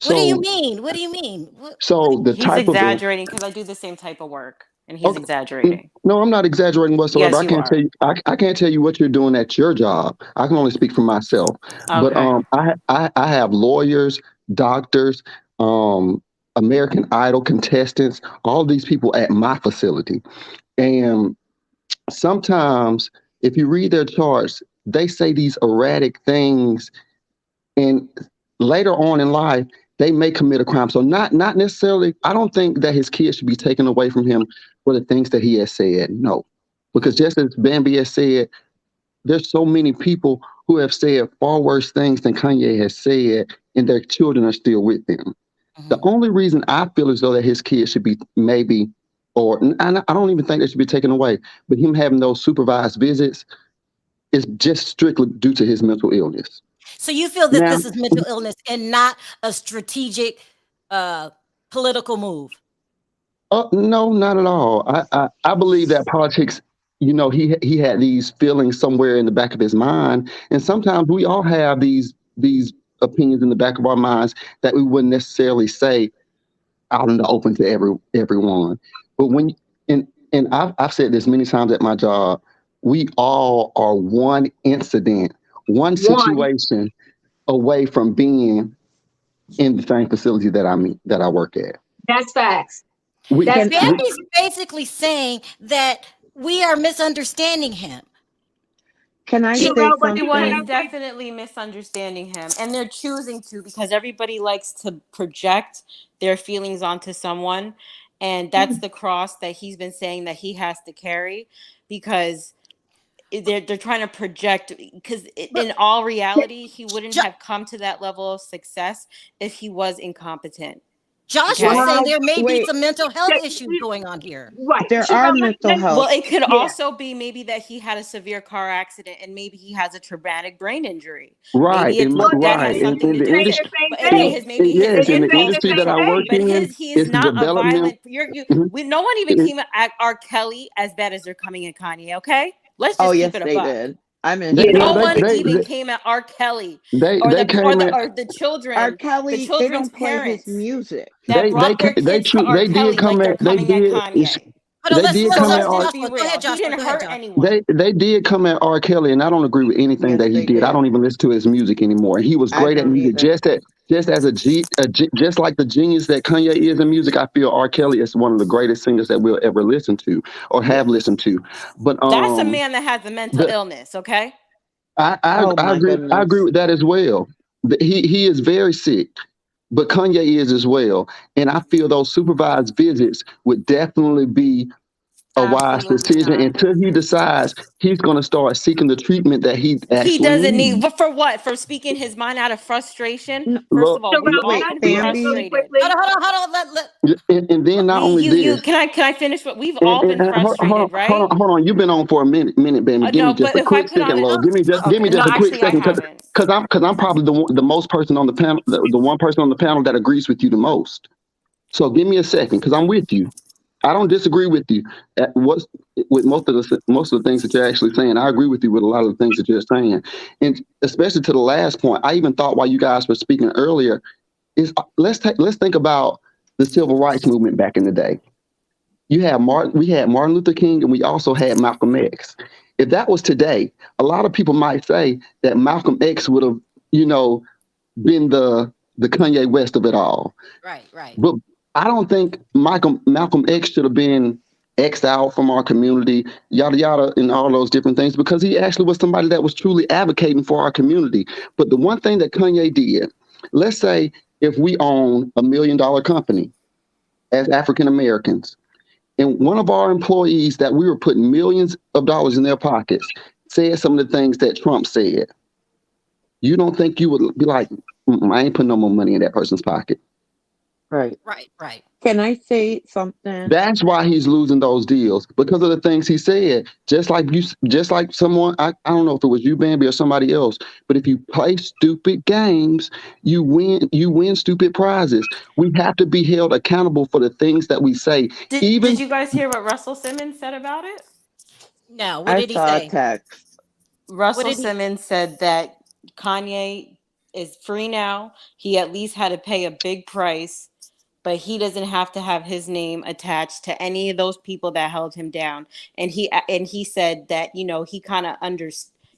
S1: What do you mean? What do you mean?
S7: He's exaggerating because I do the same type of work, and he's exaggerating.
S12: No, I'm not exaggerating whatsoever.
S7: Yes, you are.
S12: Tell you. I can't tell you what you're doing at your job. I can only speak for myself.
S7: Okay.
S12: But I have lawyers, doctors, American Idol contestants, all these people at my facility, and sometimes if you read their charts, they say these erratic things, and later on in life, they may commit a crime. So not necessarily, I don't think that his kids should be taken away from him for the things that he has said. No, because just as Bambi has said, there's so many people who have said far worse things than Kanye has said, and their children are still with them. The only reason I feel as though that his kids should be maybe, I don't even think they should be taken away, but him having those supervised visits is just strictly due to his mental illness.
S1: So you feel that this is mental illness and not a strategic political move?
S12: No, not at all. I believe that politics, he had these feelings somewhere in the back of his mind. And sometimes we all have these opinions in the back of our minds that we wouldn't necessarily say out in the open to everyone. But I've said this many times at my job, we all are one incident, one situation away from being in the same facility that I work at.
S10: That's facts.
S1: Bambi's basically saying that we are misunderstanding him.
S11: Can I say something?
S7: Everyone is definitely misunderstanding him, and they're choosing to because everybody likes to project their feelings onto someone. And that's the cross that he's been saying that he has to carry, because they're trying to project, because in all reality, he wouldn't have come to that level of success if he was incompetent.
S1: Josh was saying there may be some mental health issues going on here.
S4: Right.
S11: There are mental health.
S7: Well, it could also be maybe that he had a severe car accident and maybe he has a traumatic brain injury.
S12: Right.
S7: Maybe that has something to do with it.
S12: Yes, in the industry that I work in,
S7: he is not a violent. No one even came at R. Kelly as bad as they're coming at Kanye. Okay, let's just keep it a buck.
S11: Did. I mean,
S7: no one even came at R. Kelly or the children.
S11: R. Kelly,
S7: the children's
S11: they don't play
S7: parents
S11: his music.
S7: that brought their kids to R. Kelly like they're coming at Kanye.
S12: They did come at R.
S7: He didn't hurt anyone.
S12: They did come at R. Kelly, and I don't agree with anything that he did. I don't even listen to his music anymore. He was great at music, just like the genius that Kanye is in music. I feel R. Kelly is one of the greatest singers that we'll ever listen to or have listened to. But
S7: that's a man that has a mental illness. Okay,
S12: I agree with that as well. He is very sick. But Kanye is as well. And I feel those supervised visits would definitely be a wise decision until he decides he's going to start seeking the treatment that he actually
S7: doesn't
S12: needs.
S7: need. But for what? For speaking his mind out of frustration? First of all, we all been frustrated.
S1: Hold on.
S12: And then not only this.
S7: Can I finish? What we've all been frustrated, right?
S12: Hold on. You've been on for a minute, baby. Give me just a quick second, Lord. Give me just a quick second, because I'm probably the most person on the panel, the one person on the panel that agrees with you the most. So give me a second, because I'm with you. I don't disagree with you with most of the things that you're actually saying. I agree with you with a lot of the things that you're saying, and especially to the last point. I even thought while you guys were speaking earlier, is let's think about the civil rights movement back in the day. We had Martin Luther King, and we also had Malcolm X. If that was today, a lot of people might say that Malcolm X would have, been the Kanye West of it all.
S1: Right.
S12: But I don't think Malcolm X should have been X'd out from our community, yada, yada, and all those different things, because he actually was somebody that was truly advocating for our community. But the one thing that Kanye did, let's say if we own $1 million company as African Americans, and one of our employees that we were putting millions of dollars in their pockets said some of the things that Trump said, you don't think you would be like, I ain't putting no more money in that person's pocket?
S11: Right.
S6: Can I say something?
S12: That's why he's losing those deals, because of the things he said. Just like someone, I don't know if it was you, Bambi, or somebody else, but if you play stupid games, you win stupid prizes. We have to be held accountable for the things that we say.
S7: Did you guys hear what Russell Simmons said about it?
S1: No, what did he say?
S11: Text.
S7: Russell Simmons said that Kanye is free now. He at least had to pay a big price, but he doesn't have to have his name attached to any of those people that held him down. And he said that, he kind of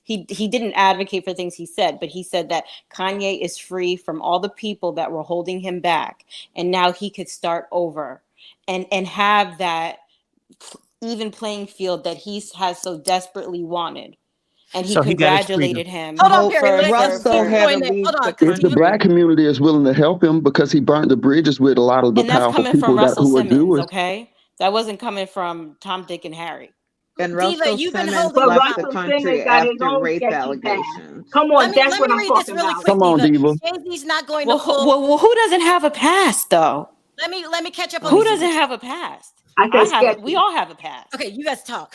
S7: he didn't advocate for things he said, but he said that Kanye is free from all the people that were holding him back, and now he could start over and have that even playing field that he has so desperately wanted. And he congratulated him.
S1: Hold on, Perry.
S12: If the black community is willing to help him, because he burnt the bridges with a lot of the powerful people who are doers.
S7: Okay, that wasn't coming from Tom, Dick, and Harry.
S11: And Russell Simmons left the country after rape allegations.
S4: Come on, that's what I'm talking about.
S12: Come on, Diva.
S1: Jay-Z's not going
S7: to well, who doesn't have a past, though?
S1: Let me catch up on
S7: who doesn't have a past. We all have a past.
S1: Okay, you guys talk.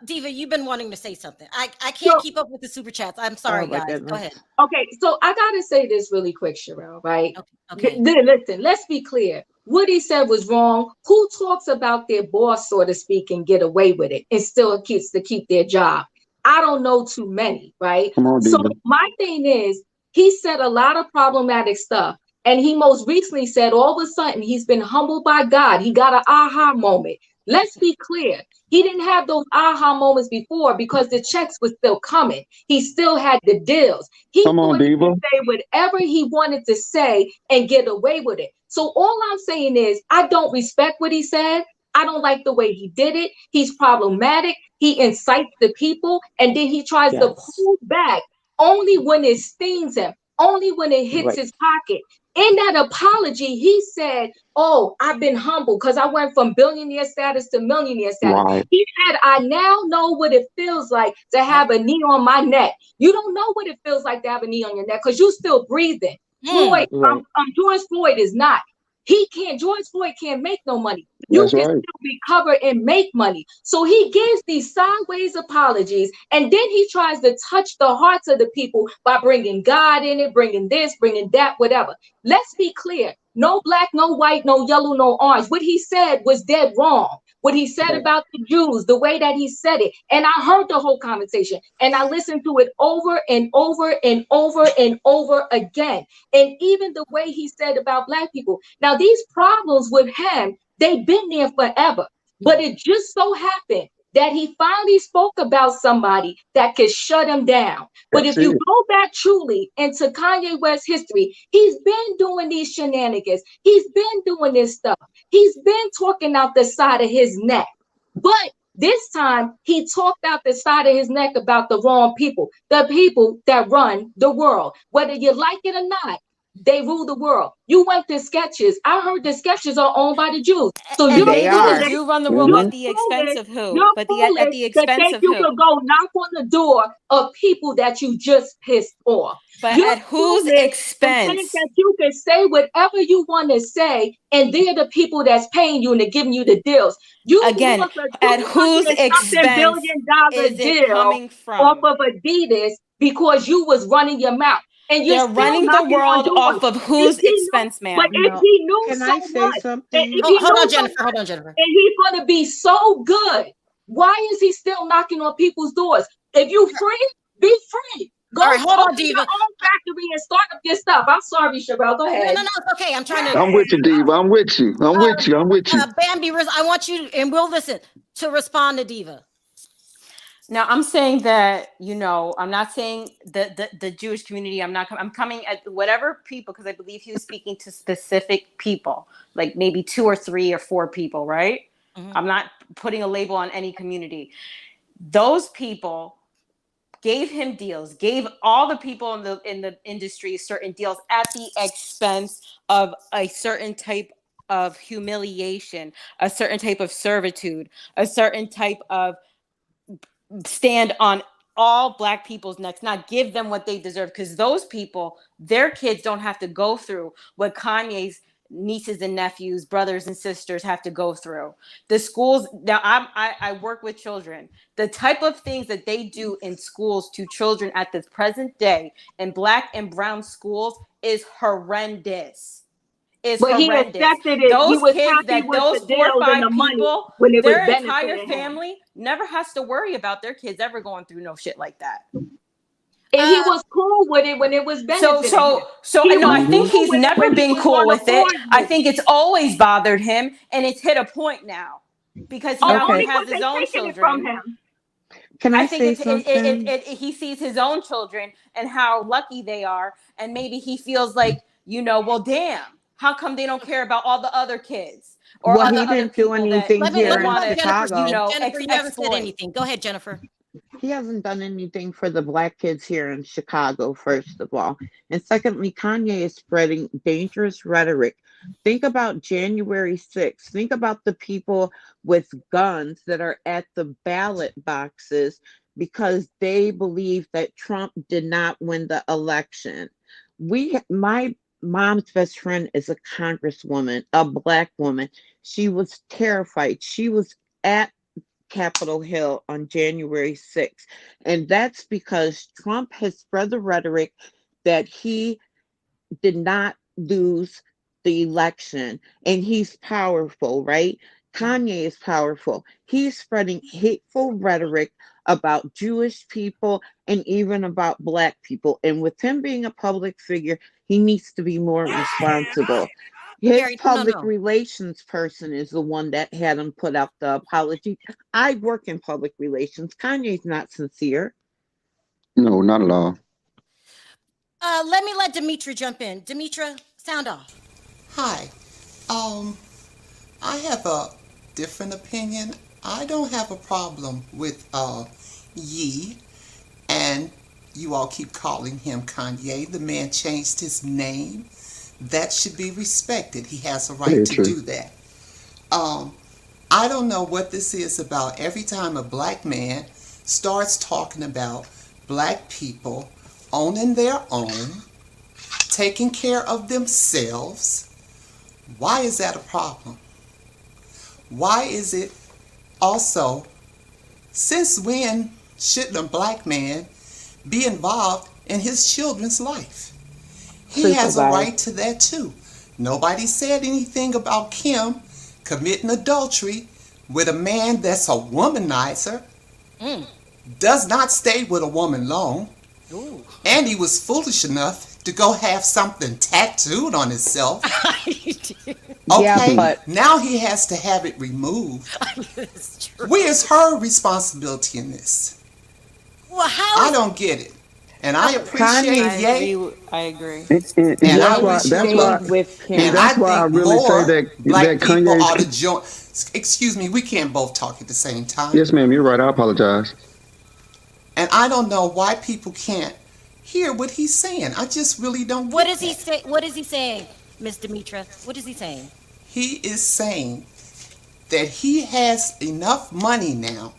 S1: Diva, you've been wanting to say something. I can't keep up with the super chats. I'm sorry, guys. Go ahead.
S10: Okay, so I gotta say this really quick, Sherelle, right?
S1: Okay.
S10: Listen, let's be clear. What he said was wrong. Who talks about their boss, so to speak, and get away with it and still gets to keep their job? I don't know too many, right?
S12: Come on,
S10: so
S12: Diva.
S10: my thing is, he said a lot of problematic stuff. And he most recently said all of a sudden he's been humbled by God. He got an aha moment. Let's be clear. He didn't have those aha moments before because the checks were still coming. He still had the deals. He could say whatever he wanted to say and get away with it. So all I'm saying is I don't respect what he said. I don't like the way he did it. He's problematic. He incites the people, and then he tries to pull back only when it stings him. only when it hits
S11: Right.
S10: his pocket. In that apology, he said, "Oh, I've been humbled because I went from billionaire status to millionaire status."
S12: Right.
S10: He said, "I now know what it feels like to have a knee on my neck." You don't know what it feels like to have a knee on your neck because you're still breathing. Floyd,
S11: Right.
S10: George Floyd is not. George Floyd can't make no money. You
S12: That's
S10: can
S12: right.
S10: still recover and make money. So he gives these sideways apologies, and then he tries to touch the hearts of the people by bringing God in it, bringing this, bringing that, whatever. Let's be clear. No black, no white, no yellow, no orange. What he said was dead wrong. What he said
S11: Right.
S10: about the Jews, the way that he said it. And I heard the whole conversation and I listened to it over and over and over and over again. And even the way he said about black people. Now, these problems with him, they've been there forever. But it just so happened that he finally spoke about somebody that could shut him down. But
S12: That's
S10: if you
S12: it.
S10: go back truly into Kanye West's history, he's been doing these shenanigans. He's been doing this stuff. He's been talking out the side of his neck. But this time, he talked out the side of his neck about the wrong people, the people that run the world. Whether you like it or not, they rule the world. You went to Sketches. I heard the Sketches are owned by the Jews. So
S7: And
S10: you're
S11: They
S7: they
S11: are.
S10: foolish.
S7: do run the world,
S10: You're
S7: but
S12: Mhm.
S7: at the expense
S10: foolish.
S7: of who?
S10: You're
S7: But at
S10: foolish
S7: the
S10: to
S7: expense
S10: think
S7: of
S10: you
S7: who?
S10: could go knock on the door of people that you just pissed off.
S7: But
S10: You're
S7: at whose
S10: foolish to think
S7: expense?
S10: that you can say whatever you want to say, and they're the people that's paying you and they're giving you the deals. You
S7: Again,
S10: lost a
S7: at whose
S10: 200 and something
S7: expense
S10: billion-dollar
S7: is it
S10: deal
S7: coming
S10: off
S7: from?
S10: of Adidas because you was running your mouth. And you're
S7: They're
S10: still
S7: running the
S10: knocking on
S7: world
S10: doors.
S7: off of
S10: If
S7: whose
S10: he knew,
S7: expense,
S10: but
S7: ma'am?
S10: if
S11: No.
S10: he knew
S11: Can
S10: so
S11: I say
S10: much, and if
S11: something?
S10: he
S1: Hold on,
S10: knows so
S1: Jennifer.
S10: much,
S1: Hold on, Jennifer.
S10: and he's going to be so good, why is he still knocking on people's doors? If you free, be free. Go
S1: All right, hold on,
S10: open your
S1: Diva.
S10: own factory and start up your stuff. I'm sorry, Sherelle. Go
S1: No,
S10: ahead.
S1: it's okay. I'm trying to.
S12: I'm with you, Diva. I'm with you. I'm with you. I'm with you.
S1: Bambi, I want you, and we'll listen to respond to Diva.
S7: Now, I'm saying that, I'm not saying the Jewish community. I'm coming at whatever people, because I believe he was speaking to specific people, like maybe 2 or 3 or 4 people, right?
S1: Mhm.
S7: I'm not putting a label on any community. Those people gave him deals, gave all the people in the industry certain deals at the expense of a certain type of humiliation, a certain type of servitude, a certain type of stand on all black people's necks, not give them what they deserve, because those people, their kids don't have to go through what Kanye's nieces and nephews, brothers and sisters have to go through. The schools, now I work with children. The type of things that they do in schools to children at this present day in black and brown schools is horrendous. Is
S10: But he
S7: horrendous.
S10: accepted it. He
S7: Those
S10: was
S7: kids,
S10: happy
S7: that
S10: with the
S7: those 4 or
S10: deals and
S7: 5
S10: the money
S7: people,
S10: when it was
S7: their entire
S10: benefiting him.
S7: family never has to worry about their kids ever going through no shit like that.
S10: And he was cool with it when it was
S7: So
S10: benefiting him.
S7: I know,
S10: was
S7: I think
S10: cool
S7: he's
S10: with it
S7: never
S10: when he
S7: been
S10: was
S7: cool
S10: on the
S7: with it. I
S10: forward.
S7: think it's always bothered him, and it's hit a point now because
S10: Oh,
S7: now he
S10: only
S11: Okay.
S7: has
S10: because
S7: his
S10: they
S7: own
S10: taking it from
S7: children.
S10: him.
S11: Can
S7: I
S11: I
S7: think
S11: say something?
S7: he sees his own children and how lucky they are, and maybe he feels like, well, damn, how come they don't care about all the other kids or
S11: Well,
S7: all the
S11: he
S7: other
S11: didn't do
S7: people that
S11: anything
S7: they
S11: here
S1: Let me
S11: in
S7: want
S1: let
S7: to,
S1: Jennifer speak.
S11: Chicago.
S1: Jennifer, you haven't said
S7: exploit.
S1: anything. Go ahead, Jennifer.
S11: He hasn't done anything for the black kids here in Chicago, first of all. And secondly, Kanye is spreading dangerous rhetoric. Think about January 6th. Think about the people with guns that are at the ballot boxes because they believe that Trump did not win the election. My mom's best friend is a congresswoman, a black woman. She was terrified. She was at Capitol Hill on January 6th. And that's because Trump has spread the rhetoric that he did not lose the election and he's powerful, right? Kanye is powerful. He's spreading hateful rhetoric about Jewish people and even about black people. And with him being a public figure, he needs to be more responsible. His
S1: Gary,
S11: public
S1: no.
S11: relations person is the one that had him put out the apology. I work in public relations. Kanye's not sincere.
S12: No, not at all.
S1: Let me let Demetra jump in. Demetra, sound off.
S13: Hi. I have a different opinion. I don't have a problem with Ye and you all keep calling him Kanye. The man changed his name. That should be respected. He has a right
S12: Very
S13: to
S12: true.
S13: do that. I don't know what this is about. Every time a black man starts talking about black people owning their own, taking care of themselves, why is that a problem? Why is it also, since when shouldn't a black man be involved in his children's life? He has a right to that too. Nobody said anything about Kim committing adultery with a man that's a womanizer, does not stay with a woman long, and he was foolish enough to go have something tattooed on himself.
S11: Yeah, but
S13: Now he has to have it removed. Where's her responsibility in this?
S1: Well, how?
S13: I don't get it. And I appreciate Ye.
S7: I agree.
S12: And
S13: And
S12: that's
S13: I
S12: why.
S13: wish
S12: That's
S13: you
S12: why.
S13: would.
S11: with
S12: And
S11: Kim.
S12: that's
S13: I
S12: why I
S13: think
S12: really say
S13: more
S12: that
S13: black people ought to
S12: Kanye's.
S13: join. Excuse me, we can't both talk at the same time.
S12: Yes, ma'am. You're right. I apologize.
S13: And I don't know why people can't hear what he's saying. I just really don't
S1: What
S13: get
S1: is he
S13: that.
S1: say? What is he saying, Miss Demetra? What is he saying?
S13: He is saying that he has enough money now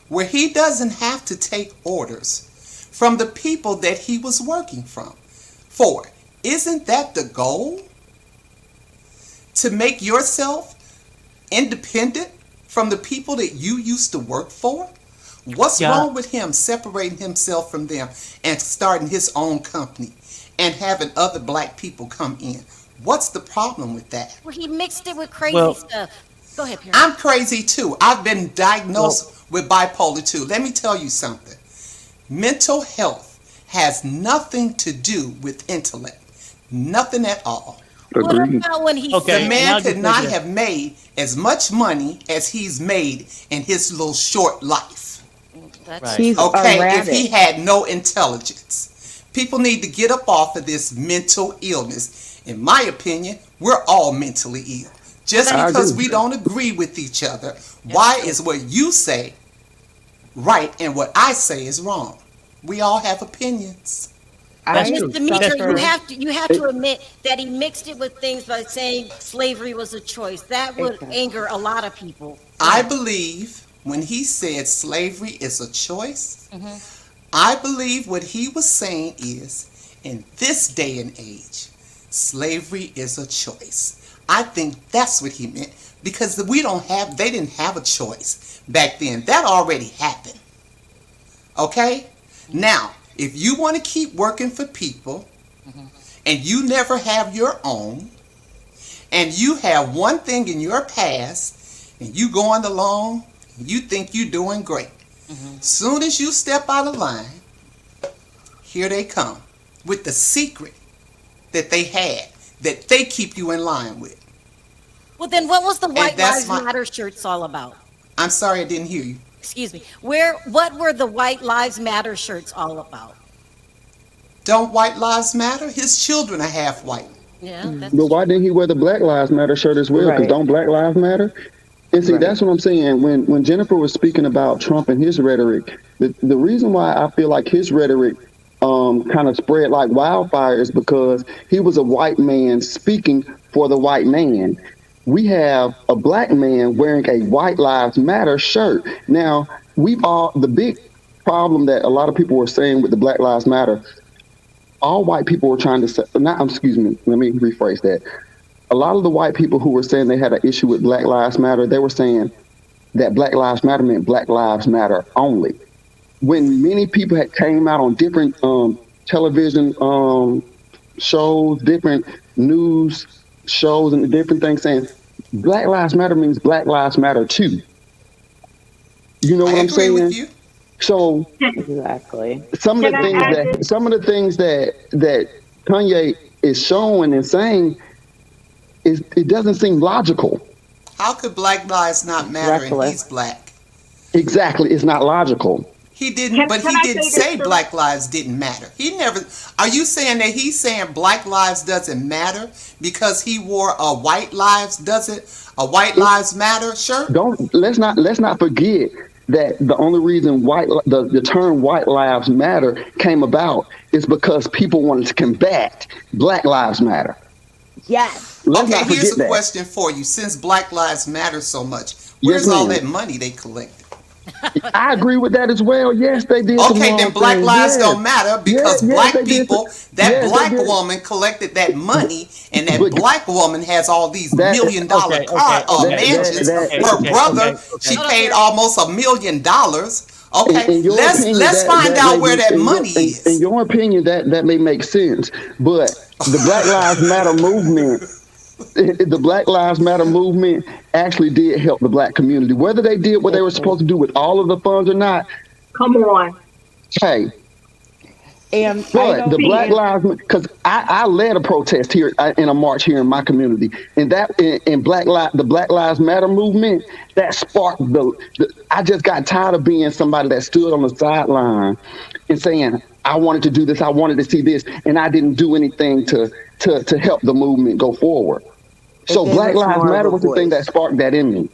S13: where he doesn't have to take orders from the people that he was working for. Isn't that the goal? To make yourself independent from the people that you used to work for? What's
S2: Yeah.
S13: wrong with him separating himself from them and starting his own company and having other black people come in? What's the problem with that?
S1: Well, he mixed it with crazy
S2: Well,
S1: stuff. Go ahead, Perry.
S13: I'm crazy too. I've been diagnosed with bipolar too. Let me tell you something. Mental health has nothing to do with intellect. Nothing at all.
S1: What
S12: Agreed.
S1: about when he
S2: Okay.
S13: The
S1: said,
S2: and
S13: man
S2: I'll
S13: could
S2: just
S13: not
S2: make it-
S13: have made as much money as he's made in his little short life.
S1: that's
S2: Right.
S11: He's
S13: Okay, if he
S11: erratic.
S13: had no intelligence. People need to get up off of this mental illness. In my opinion, we're all mentally ill. Just
S12: I
S13: because
S12: agree.
S13: we don't agree with each other, why is what you say right and what I say is wrong? We all have opinions.
S2: That's
S11: I
S2: true.
S1: Mr. Demetra,
S11: suffer.
S1: you have to admit that he mixed it with things by saying slavery was a choice. That would anger a lot of people.
S13: I believe when he said slavery is a choice, I believe what he was saying is in this day and age, slavery is a choice. I think that's what he meant because they didn't have a choice back then. That already happened. Okay? Now, if you want to keep working for people and you never have your own and you have one thing in your past and you going along, you think you're doing great. Soon as you step out of line, here they come with the secret that they had that they keep you in line with.
S1: Well, then what was the White
S13: that's
S1: Lives Matter shirts all about?
S13: I'm sorry I didn't hear you.
S1: Excuse me. What were the White Lives Matter shirts all about?
S13: Don't white lives matter? His children are half white.
S1: Yeah, that's
S12: But why didn't he wear the Black Lives Matter shirt as well? Because
S11: Right.
S12: don't Black Lives Matter? And see, that's what I'm saying. When Jennifer was speaking about Trump and his rhetoric, the reason why I feel like his rhetoric kind of spread like wildfire is because he was a white man speaking for the white man. We have a black man wearing a White Lives Matter shirt. Now, the big problem that a lot of people were saying with the Black Lives Matter, all white people were trying to say, excuse me, let me rephrase that. A lot of the white people who were saying they had an issue with Black Lives Matter, they were saying that Black Lives Matter meant Black Lives Matter only. When many people had came out on different television shows, different news shows, and different things saying Black Lives Matter means Black Lives Matter too. You know what I'm
S13: agree with
S12: saying?
S13: you.
S12: So
S11: Exactly.
S12: some of the things that Kanye is showing and saying it doesn't seem logical.
S13: How could black lives not matter and
S11: Reckless.
S13: he's black?
S12: Exactly, it's not logical.
S13: He didn't, but he didn't say black lives didn't matter. He never. Are you saying that he's saying black lives doesn't matter because he wore a white lives matter shirt?
S12: Let's not forget that the only reason the term white lives matter came about is because people wanted to combat Black Lives Matter.
S4: Yes.
S12: Let's
S13: Okay,
S12: not
S13: here's
S12: forget
S13: a
S12: that.
S13: question for you. Since Black Lives Matter so much,
S12: Yes,
S13: where's all
S12: ma'am.
S13: that money they collected?
S12: I agree with that as well. Yes, they did some
S13: Okay,
S12: wrong
S13: then Black
S12: things.
S13: lives
S12: Yes.
S13: don't matter because
S12: Yes,
S13: black
S12: they did.
S13: people, that
S12: Yes, they
S13: black
S12: did.
S13: woman collected that money, and that
S12: But
S13: black woman has all these
S12: that
S13: $1 million
S2: Okay, okay, okay,
S13: mansions.
S2: okay,
S13: Her
S2: okay,
S13: brother,
S2: okay,
S13: she
S1: Hold on,
S13: paid
S1: Perry.
S13: almost $1 million. Okay,
S12: in your opinion,
S13: let's find
S12: that may
S13: out where
S12: be
S13: that money
S12: in
S13: is.
S12: your opinion that may make sense, but the Black Lives Matter movement. The Black Lives Matter movement actually did help the black community. Whether they did what they were supposed to do with all of the funds or not,
S10: Come on.
S12: hey,
S11: And I
S12: but the
S11: don't
S12: Black
S10: See,
S12: Lives, because I led a protest here in a march here in my community, and that in the Black Lives Matter movement that sparked the. I just got tired of being somebody that stood on the sideline and saying I wanted to do this, I wanted to see this, and I didn't do anything to help the movement go forward.
S6: It
S12: So
S6: gave
S12: Black
S6: us
S12: Lives
S6: more of
S12: Matter
S6: a
S12: was the thing that
S6: voice.
S12: sparked that in me.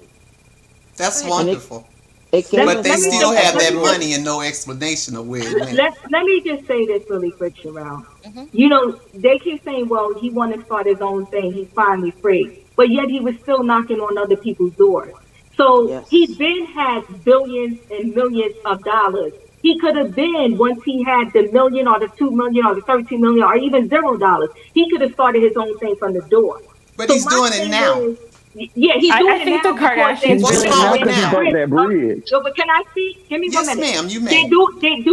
S13: That's
S1: Go ahead.
S6: And
S13: wonderful.
S6: it gave
S10: let,
S13: But
S6: us
S13: they
S10: let me
S6: more
S13: still
S10: just
S6: of
S13: have
S6: a
S10: let
S13: that
S10: me just
S13: money
S6: voice.
S13: and no explanation of where it went.
S10: let me just say this really quick, Sherelle.
S1: Mm-hmm.
S10: You know, they keep saying, well, he wanted to start his own thing. He's finally free. But yet he was still knocking on other people's doors. So he
S6: Yes.
S10: then had billions and millions of dollars. He could have been, once he had the million or the 2 million or the 13 million or even $0, he could have started his own thing from the door.
S13: But
S10: So
S13: he's
S10: my
S13: doing it
S10: thing
S13: now.
S10: is, yeah, he's
S7: I
S10: doing it
S7: think the
S10: now because
S7: Kardashians
S12: He's
S13: What's
S12: doing
S7: really
S12: it now
S13: wrong
S7: love
S12: because
S7: him
S12: he
S13: now?
S12: broke
S7: now.
S12: that bridge.
S10: no, but can I speak? Give me 1
S13: Yes,
S10: minute.
S13: ma'am, you
S10: They
S13: may.
S10: do,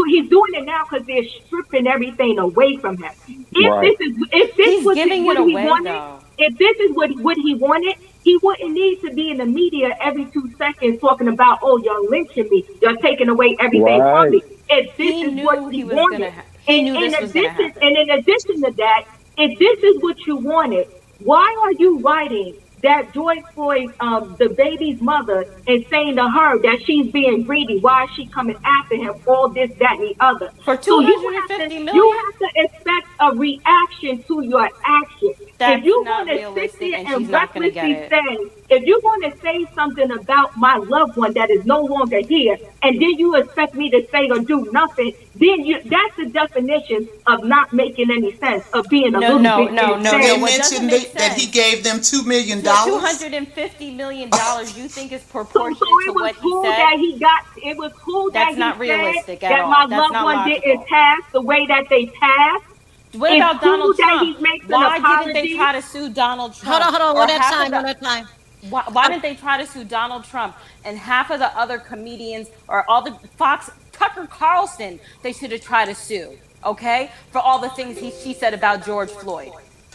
S10: he's doing it now because they're stripping everything away from him.
S12: Right.
S10: If this
S7: He's
S10: was
S7: giving it
S10: what he
S7: away
S10: wanted,
S7: though.
S10: if this is what he wanted, he wouldn't need to be in the media every 2 seconds talking about, oh, you're lynching me, you're taking away everything from
S12: Right.
S10: me. If this
S7: He
S10: is what
S7: knew
S10: he
S7: he was
S10: wanted,
S7: gonna. He
S10: and
S7: knew this was gonna happen.
S10: in addition to that, if this is what you wanted, why are you writing that George Floyd, the baby's mother, and saying to her that she's being greedy? Why is she coming after him? All this, that, and the other.
S7: For
S10: So
S7: 250
S10: you
S7: million,
S10: have to expect a reaction to your action. If
S7: that's
S10: you're
S7: not
S10: going to sit
S7: realistic,
S10: there
S7: and she's
S10: and
S7: not gonna get
S10: recklessly
S7: it.
S10: say, if you're going to say something about my loved one that is no longer here, and then you expect me to say or do nothing, then that's the definition of not making any sense, of being a
S7: No,
S10: little
S7: no,
S10: bit
S7: no, no,
S13: Did
S7: no.
S13: they
S10: insane.
S7: What doesn't
S13: mention
S7: make
S13: that he
S7: sense?
S13: gave them $2 million?
S7: $250 million. You think is
S10: So
S7: proportionate to
S10: it was
S7: what he
S10: cool
S7: said?
S10: that he got. It was cool that
S7: That's
S10: he
S7: not
S10: said
S7: realistic at
S10: that my
S7: all. That's
S10: loved
S7: not
S10: one didn't
S7: logical.
S10: pass the way that they passed.
S7: What
S10: It's
S7: about
S10: cool
S7: Donald
S10: that
S7: Trump?
S10: he makes an
S7: Why didn't they
S10: apology.
S7: try to sue Donald
S1: Hold
S7: Trump?
S1: on, hold on.
S7: Or
S1: One at a
S7: half of
S1: time.
S7: the
S1: One at a time.
S7: why didn't they try to sue Donald Trump and half of the other comedians or all the Fox Tucker Carlson? They should have tried to sue, okay, for all the things she said about George Floyd.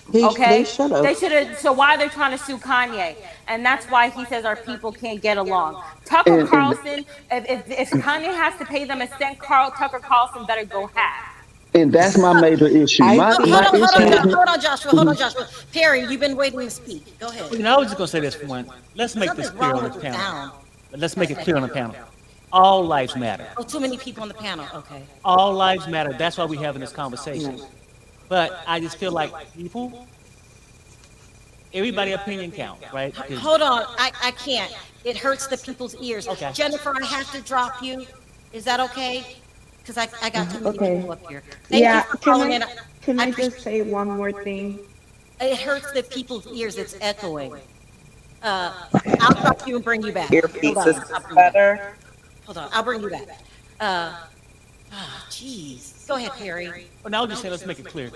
S6: They
S7: Okay,
S6: should
S7: they
S6: have.
S7: should have. So why are they trying to sue Kanye? And that's why he says our people can't get along. Tucker
S12: And
S7: Carlson, if Kanye has to pay them a cent, Tucker Carlson better go half.
S12: and that's my major issue.
S6: I
S1: Hold
S12: My
S6: think
S1: on, hold on,
S12: issue is
S6: that
S1: hold on, Joshua. Hold on, Joshua. Perry, you've been waiting to speak. Go ahead.
S2: You know, I was just gonna say this for one. Let's make this
S1: Something's
S2: clear
S1: wrong
S2: on
S1: with
S2: this
S1: the
S2: panel.
S1: sound.
S2: Let's make it clear on the panel. All lives matter.
S1: Oh, too many people on the panel. Okay.
S2: All lives matter. That's why we're having this conversation. But I just feel like people, everybody opinion count, right? 'Cause-
S1: Hold on. I can't. It hurts the people's ears.
S2: Okay.
S1: Jennifer, I have to drop you. Is that okay? Because I got too many
S11: Okay.
S1: people up here. Thank
S11: Yeah,
S1: you for calling in.
S11: can I
S1: appreciate
S11: just say one more thing?
S1: it. Hurts the people's ears. It's echoing. I'll drop you and bring you back.
S14: Earpiece
S1: Hold
S14: is
S1: on. I'll bring you back.
S14: better.
S1: Hold on. I'll bring you back. Jeez. Go ahead, Perry.
S2: Well, now I'll just say, let's make it clear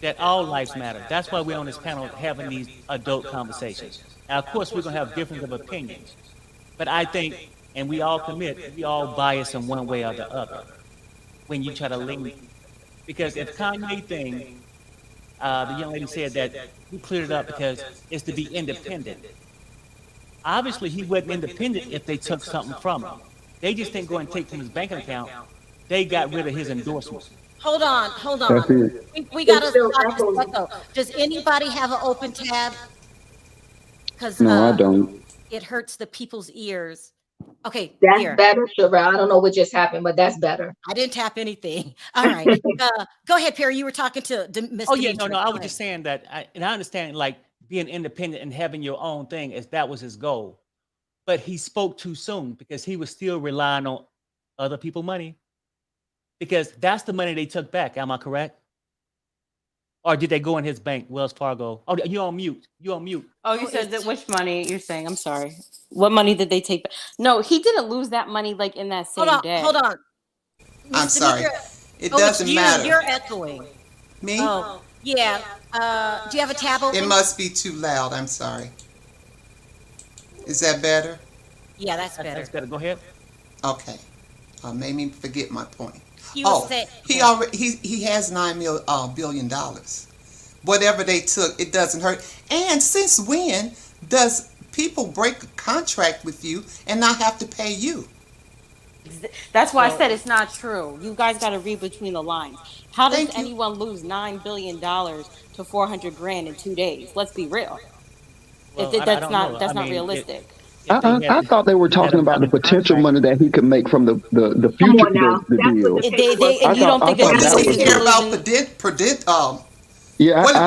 S2: that all lives matter. That's why we're on this panel having these adult conversations. Now, of course, we're going to have different of opinions. But I think, and we all commit, we all bias in one way or the other when you try to link. Because if Kanye thing, the young lady said that he cleared it up because it's to be independent. Obviously, he wasn't independent if they took something from him. They just didn't go and take from his bank account. They got rid of his endorsement.
S1: Hold on. Hold
S12: that's
S1: on.
S12: it.
S1: We got to
S10: It's still
S1: stop this
S10: echoing.
S1: echo. Does anybody have an open tab? Because
S12: No, I don't.
S1: it hurts the people's ears. Okay,
S10: That's
S1: here.
S10: better. Sherelle. I don't know what just happened, but that's better.
S1: I didn't tap anything. All right. Go ahead, Perry. You were talking to Miss
S2: Oh yeah, no,
S1: Demetrius.
S2: I
S1: Go
S2: was
S1: ahead.
S2: just saying that, and I understand like being independent and having your own thing, if that was his goal. but he spoke too soon because he was still relying on other people's money. Because that's the money they took back. Am I correct? Or did they go in his bank, Wells Fargo? Oh, you on mute. You on mute.
S7: Oh, you said that which money you're saying? I'm sorry. What money did they take back? No, he didn't lose that money like in that same day.
S1: Hold on.
S13: I'm sorry. It
S1: Oh, it's
S13: doesn't
S1: you.
S13: matter.
S1: You're echoing.
S13: Me?
S1: Oh, yeah. Do you have a tab open?
S13: It must be too loud. I'm sorry. Is that better?
S1: Yeah, that's better.
S2: That's better. Go ahead.
S13: Okay. Made me forget my point. He has $9 billion. Whatever they took, it doesn't hurt. And since when does people break a contract with you and not have to pay you?
S7: That's why I said it's not true. You guys got to read between the lines. How does anyone lose $9 billion to 400 grand in 2 days? Let's be real.
S2: Well,
S7: That's not realistic.
S12: I thought they were talking about the potential money that he could make from the future the deal.
S7: You don't think
S13: what does he care about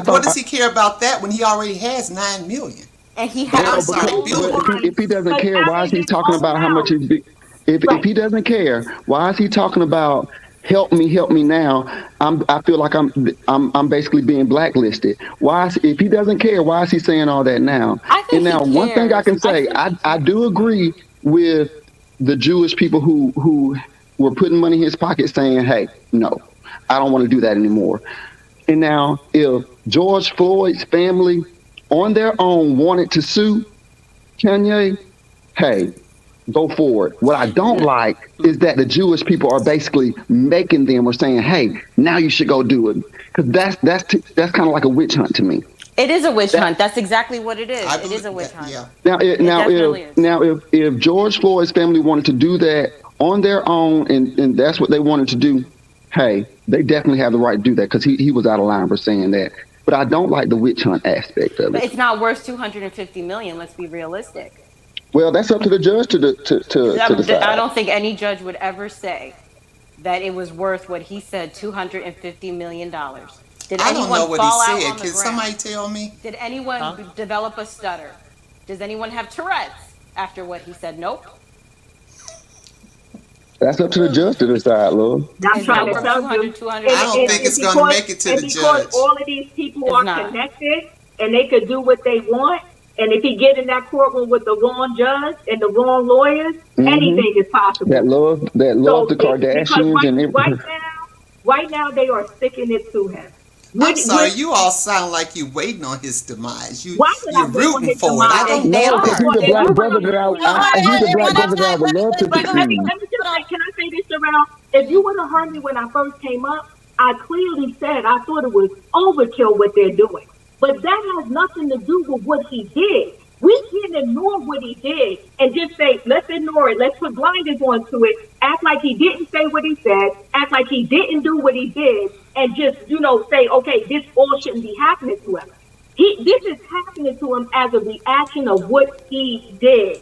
S13: what does he care about that when he already has $9 million?
S7: And he has
S12: if he doesn't care, why is he talking about how much he's if he doesn't care, why is he talking about help me now? I feel like I'm basically being blacklisted. If he doesn't care, why is he saying all that now? And now one thing I can say, I do agree with the Jewish people who were putting money in his pocket saying, hey, no, I don't want to do that anymore. And now if George Floyd's family on their own wanted to sue Kanye, hey, go forward. What I don't like is that the Jewish people are basically making them or saying, hey, now you should go do it. Because that's kind of like a witch hunt to me.
S7: It is a witch hunt. That's exactly what it is. It is a witch hunt.
S13: Yeah.
S12: If George Floyd's family wanted to do that on their own and that's what they wanted to do, hey, they definitely have the right to do that because he was out of line for saying that. But I don't like the witch hunt aspect of it.
S7: But it's not worth $250 million. Let's be realistic.
S12: Well, that's up to the judge to decide.
S7: I don't think any judge would ever say that it was worth what he said, $250 million. Did
S13: I don't know what he said. Can
S7: somebody
S13: tell me?
S7: Did anyone develop a stutter? Does anyone have Tourette's after what he said? Nope.
S12: That's up to the judge to decide, Lord.
S14: I'm trying to tell you.
S13: I don't think it's going to make it to the judge.
S14: Because all of these people are connected and they could do what they want. And if he get in that courtroom with the wrong judge and the wrong lawyers, anything is possible.
S12: That love the Kardashians and everything.
S14: Right now they are sticking it to him.
S13: I'm sorry, you all sound like you're waiting on his demise. You're rooting for it. I don't
S12: know. He's the black brother that I would love to be.
S14: Can I say this, Sherelle? If you would have heard me when I first came up, I clearly said I thought it was overkill what they're doing. But that has nothing to do with what he did. We can't ignore what he did and just say, let's ignore it. Let's put blinders onto it. Act like he didn't say what he said. Act like he didn't do what he did. And just, say, okay, this all shouldn't be happening to him. This is happening to him as a reaction of what he did.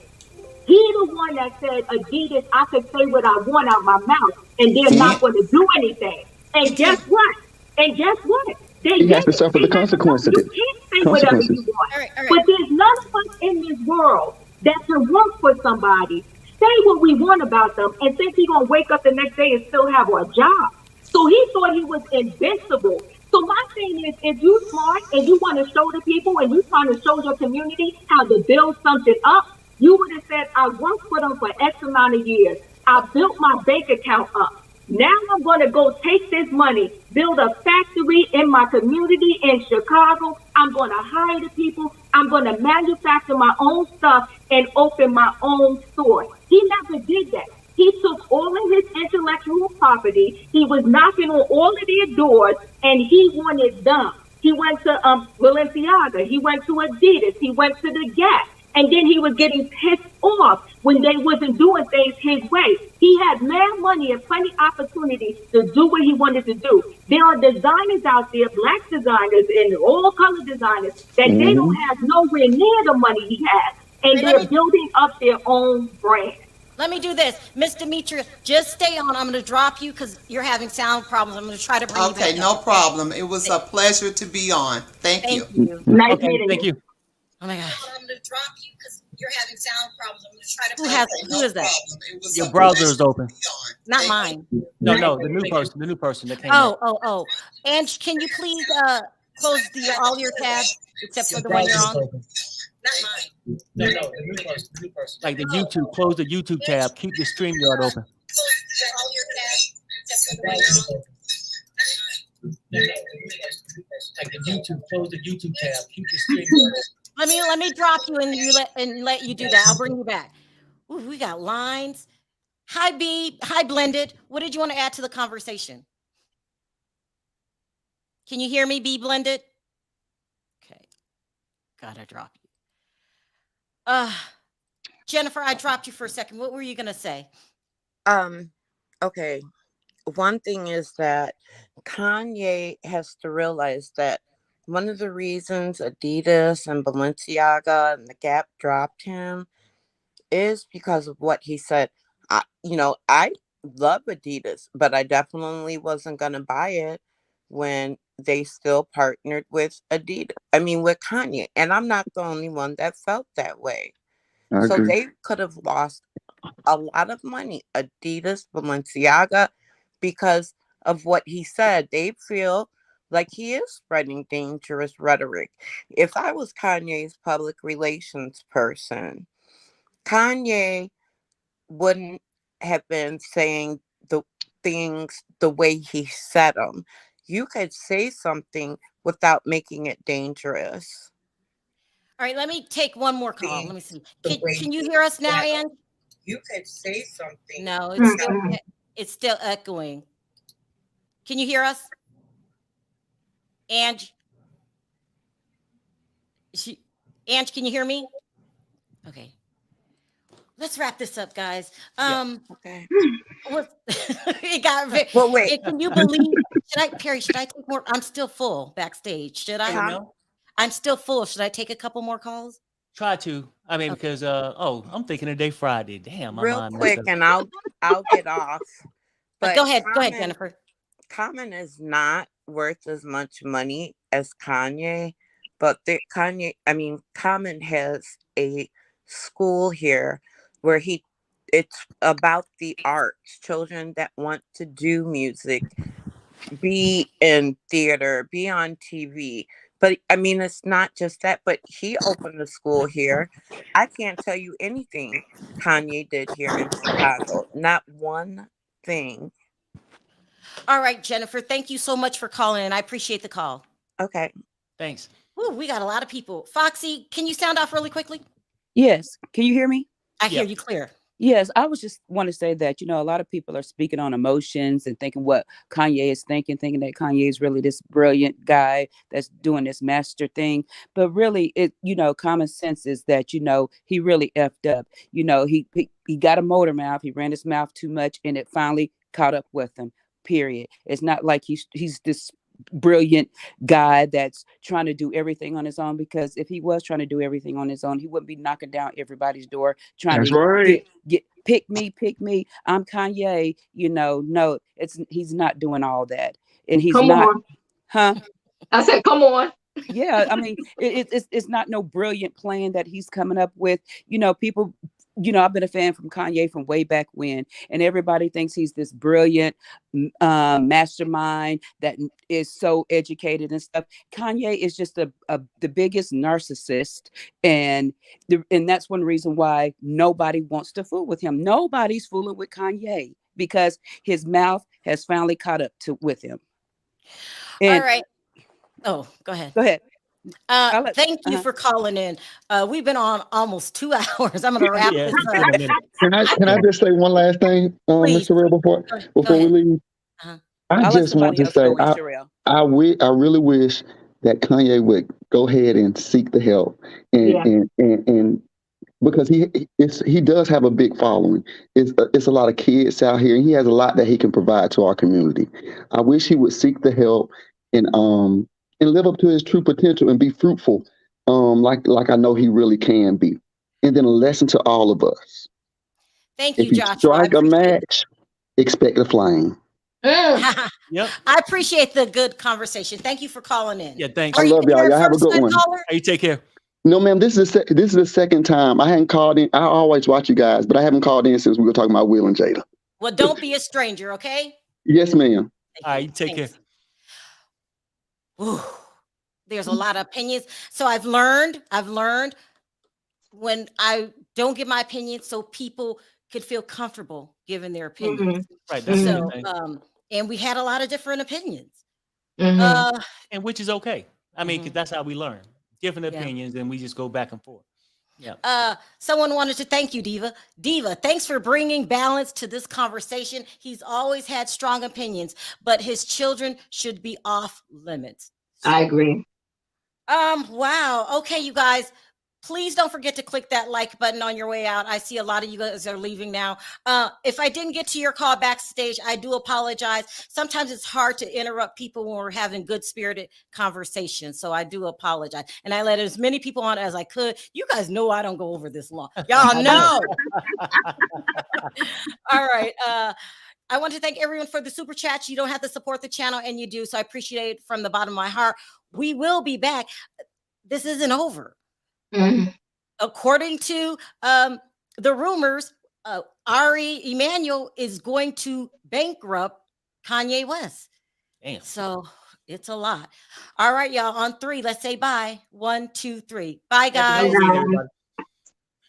S14: He's the one that said, Adidas, I could say what I want out my mouth, and they're not going to do anything. And guess what?
S12: He has to suffer the consequences.
S14: You can't say whatever you want. All right. But there's none of us in this world that can work for somebody, say what we want about them, and think he's going to wake up the next day and still have a job. So he thought he was invincible. So my thing is, if you smart and you want to show the people and you trying to show your community how to build something up, you would have said, I worked for them for X amount of years. I built my bank account up. Now I'm going to go take this money, build a factory in my community in Chicago. I'm going to hire the people. I'm going to manufacture my own stuff and open my own store. He never did that. He took all of his intellectual property. He was knocking on all of their doors, and he wanted them. He went to Balenciaga. He went to Adidas. He went to the Gap. And then he was getting pissed off when they wasn't doing things his way. He had mad money and plenty of opportunities to do what he wanted to do. There are designers out there, black designers and all color designers, that they don't have nowhere near the money he has. And they're building up their own brand.
S1: Let me do this. Miss Demetria, just stay on. I'm going to drop you because you're having sound problems. I'm going to try to bring you back.
S13: Okay, no problem. It was a pleasure to be on. Thank you.
S1: Nice
S2: meeting you. Thank you.
S1: Oh my gosh. I'm going to drop you because You're having sound problems. I'm going to try to. Who is that?
S2: Your browser is open.
S1: Not mine.
S2: No, the new person that came
S1: Oh,
S2: up.
S1: oh. And can you please close all your tabs except for the one you're on? Not mine.
S2: No, the new person. Like the YouTube, close the YouTube tab. Keep the StreamYard open.
S1: All your tabs except for the one you're on.
S2: Like the YouTube, close the YouTube tab. Keep the StreamYard open.
S1: Let me drop you and let you do that. I'll bring you back. Ooh, we got lines. Hi, B. Hi, Blended. What did you want to add to the conversation? Can you hear me, B Blended? Okay. Gotta drop you. Jennifer, I dropped you for a second. What were you gonna say?
S11: Okay. One thing is that Kanye has to realize that one of the reasons Adidas and Balenciaga and the Gap dropped him is because of what he said. I love Adidas, but I definitely wasn't going to buy it when they still partnered with with Kanye. And I'm not the only one that felt that way. So they could have lost a lot of money, Adidas, Balenciaga, because of what he said. They feel like he is spreading dangerous rhetoric. If I was Kanye's public relations person, Kanye wouldn't have been saying the things the way he said them. You could say something without making it dangerous.
S1: All right, let me take one more call. Let me see. Can you hear us now, Ann?
S11: You could say something.
S1: No, it's still echoing. Can you hear us? Ange, can you hear me? Okay. Let's wrap this up, guys.
S11: Okay.
S1: It got
S11: well, wait.
S1: Can you believe? Should I take more? I'm still full backstage. Should I?
S2: No.
S1: I'm still full. Should I take a couple more calls?
S2: Try to. Because I'm thinking today Friday. Damn,
S11: real quick, and I'll get off. But
S1: go ahead, Jennifer.
S11: Common is not worth as much money as Kanye, but Common has a school here where it's about the arts, children that want to do music, be in theater, be on TV. But it's not just that, but he opened a school here. I can't tell you anything Kanye did here in Chicago. Not one thing.
S1: All right, Jennifer, thank you so much for calling, and I appreciate the call.
S11: Okay.
S2: Thanks.
S1: Ooh, we got a lot of people. Foxy, can you sound off really quickly?
S15: Yes. Can you hear me?
S1: I hear you clear.
S15: Yes, I was just want to say that, a lot of people are speaking on emotions and thinking what Kanye is thinking that Kanye is really this brilliant guy that's doing this master thing. But really, common sense is that, he really effed up. He got a motor mouth. He ran his mouth too much and it finally caught up with him. Period. It's not like he's this brilliant guy that's trying to do everything on his own, because if he was trying to do everything on his own, he wouldn't be knocking down everybody's door trying to get pick me. I'm Kanye. No, he's not doing all that, and he's not. Huh?
S10: I said, come on.
S15: Yeah, it's not no brilliant plan that he's coming up with. People. I've been a fan from Kanye from way back when, and everybody thinks he's this brilliant mastermind that is so educated and stuff. Kanye is just the biggest narcissist, and that's one reason why nobody wants to fool with him. Nobody's fooling with Kanye because his mouth has finally caught up with him.
S1: All right. Oh, go ahead.
S15: Go ahead.
S1: Thank you for calling in. We've been on almost 2 hours. I'm going to wrap this up.
S12: Can I just say one last thing, Mr. Real, before we leave? I just want to say, I really wish that Kanye would go ahead and seek the help, and because he does have a big following. It's a lot of kids out here, and he has a lot that he can provide to our community. I wish he would seek the help and live up to his true potential and be fruitful, like I know he really can be. And then a lesson to all of us.
S1: Thank you,
S12: Joshua. If you strike a match, expect a flame.
S2: Yep.
S1: I appreciate the good conversation. Thank you for calling in.
S2: Yeah, thanks.
S12: I love y'all. Y'all have a good one.
S2: Hey, take care.
S12: No, ma'am. This is the second time I hadn't called in. I always watch you guys, but I haven't called in since we were talking about Will and Jada.
S1: Well, don't be a stranger, okay?
S12: Yes, ma'am.
S2: All right, you take care.
S1: Ooh, there's a lot of opinions. So I've learned when I don't give my opinion so people could feel comfortable giving their opinions.
S2: Right. That's
S1: So,
S2: the thing.
S1: and we had a lot of different opinions.
S2: And which is okay. I mean, 'cause that's how we learn. Different
S1: Yeah.
S2: opinions, and we just go back and forth. Yeah.
S1: Someone wanted to thank you, Diva. Diva, thanks for bringing balance to this conversation. He's always had strong opinions, but his children should be off limits.
S10: I agree.
S1: Wow. Okay, you guys. Please don't forget to click that like button on your way out. I see a lot of you guys are leaving now. If I didn't get to your call backstage, I do apologize. Sometimes it's hard to interrupt people when we're having good spirited conversations. So I do apologize. And I let as many people on as I could. You guys know I don't go over this long. Y'all know. All right. I want to thank everyone for the super chats. You don't have to support the channel, and you do. So I appreciate it from the bottom of my heart. We will be back. This isn't over. According to the rumors, Ari Emanuel is going to bankrupt Kanye West.
S2: Damn.
S1: So it's a lot. All right, y'all. On 3, let's say bye. 1, 2, 3. Bye, guys.
S2: Everybody.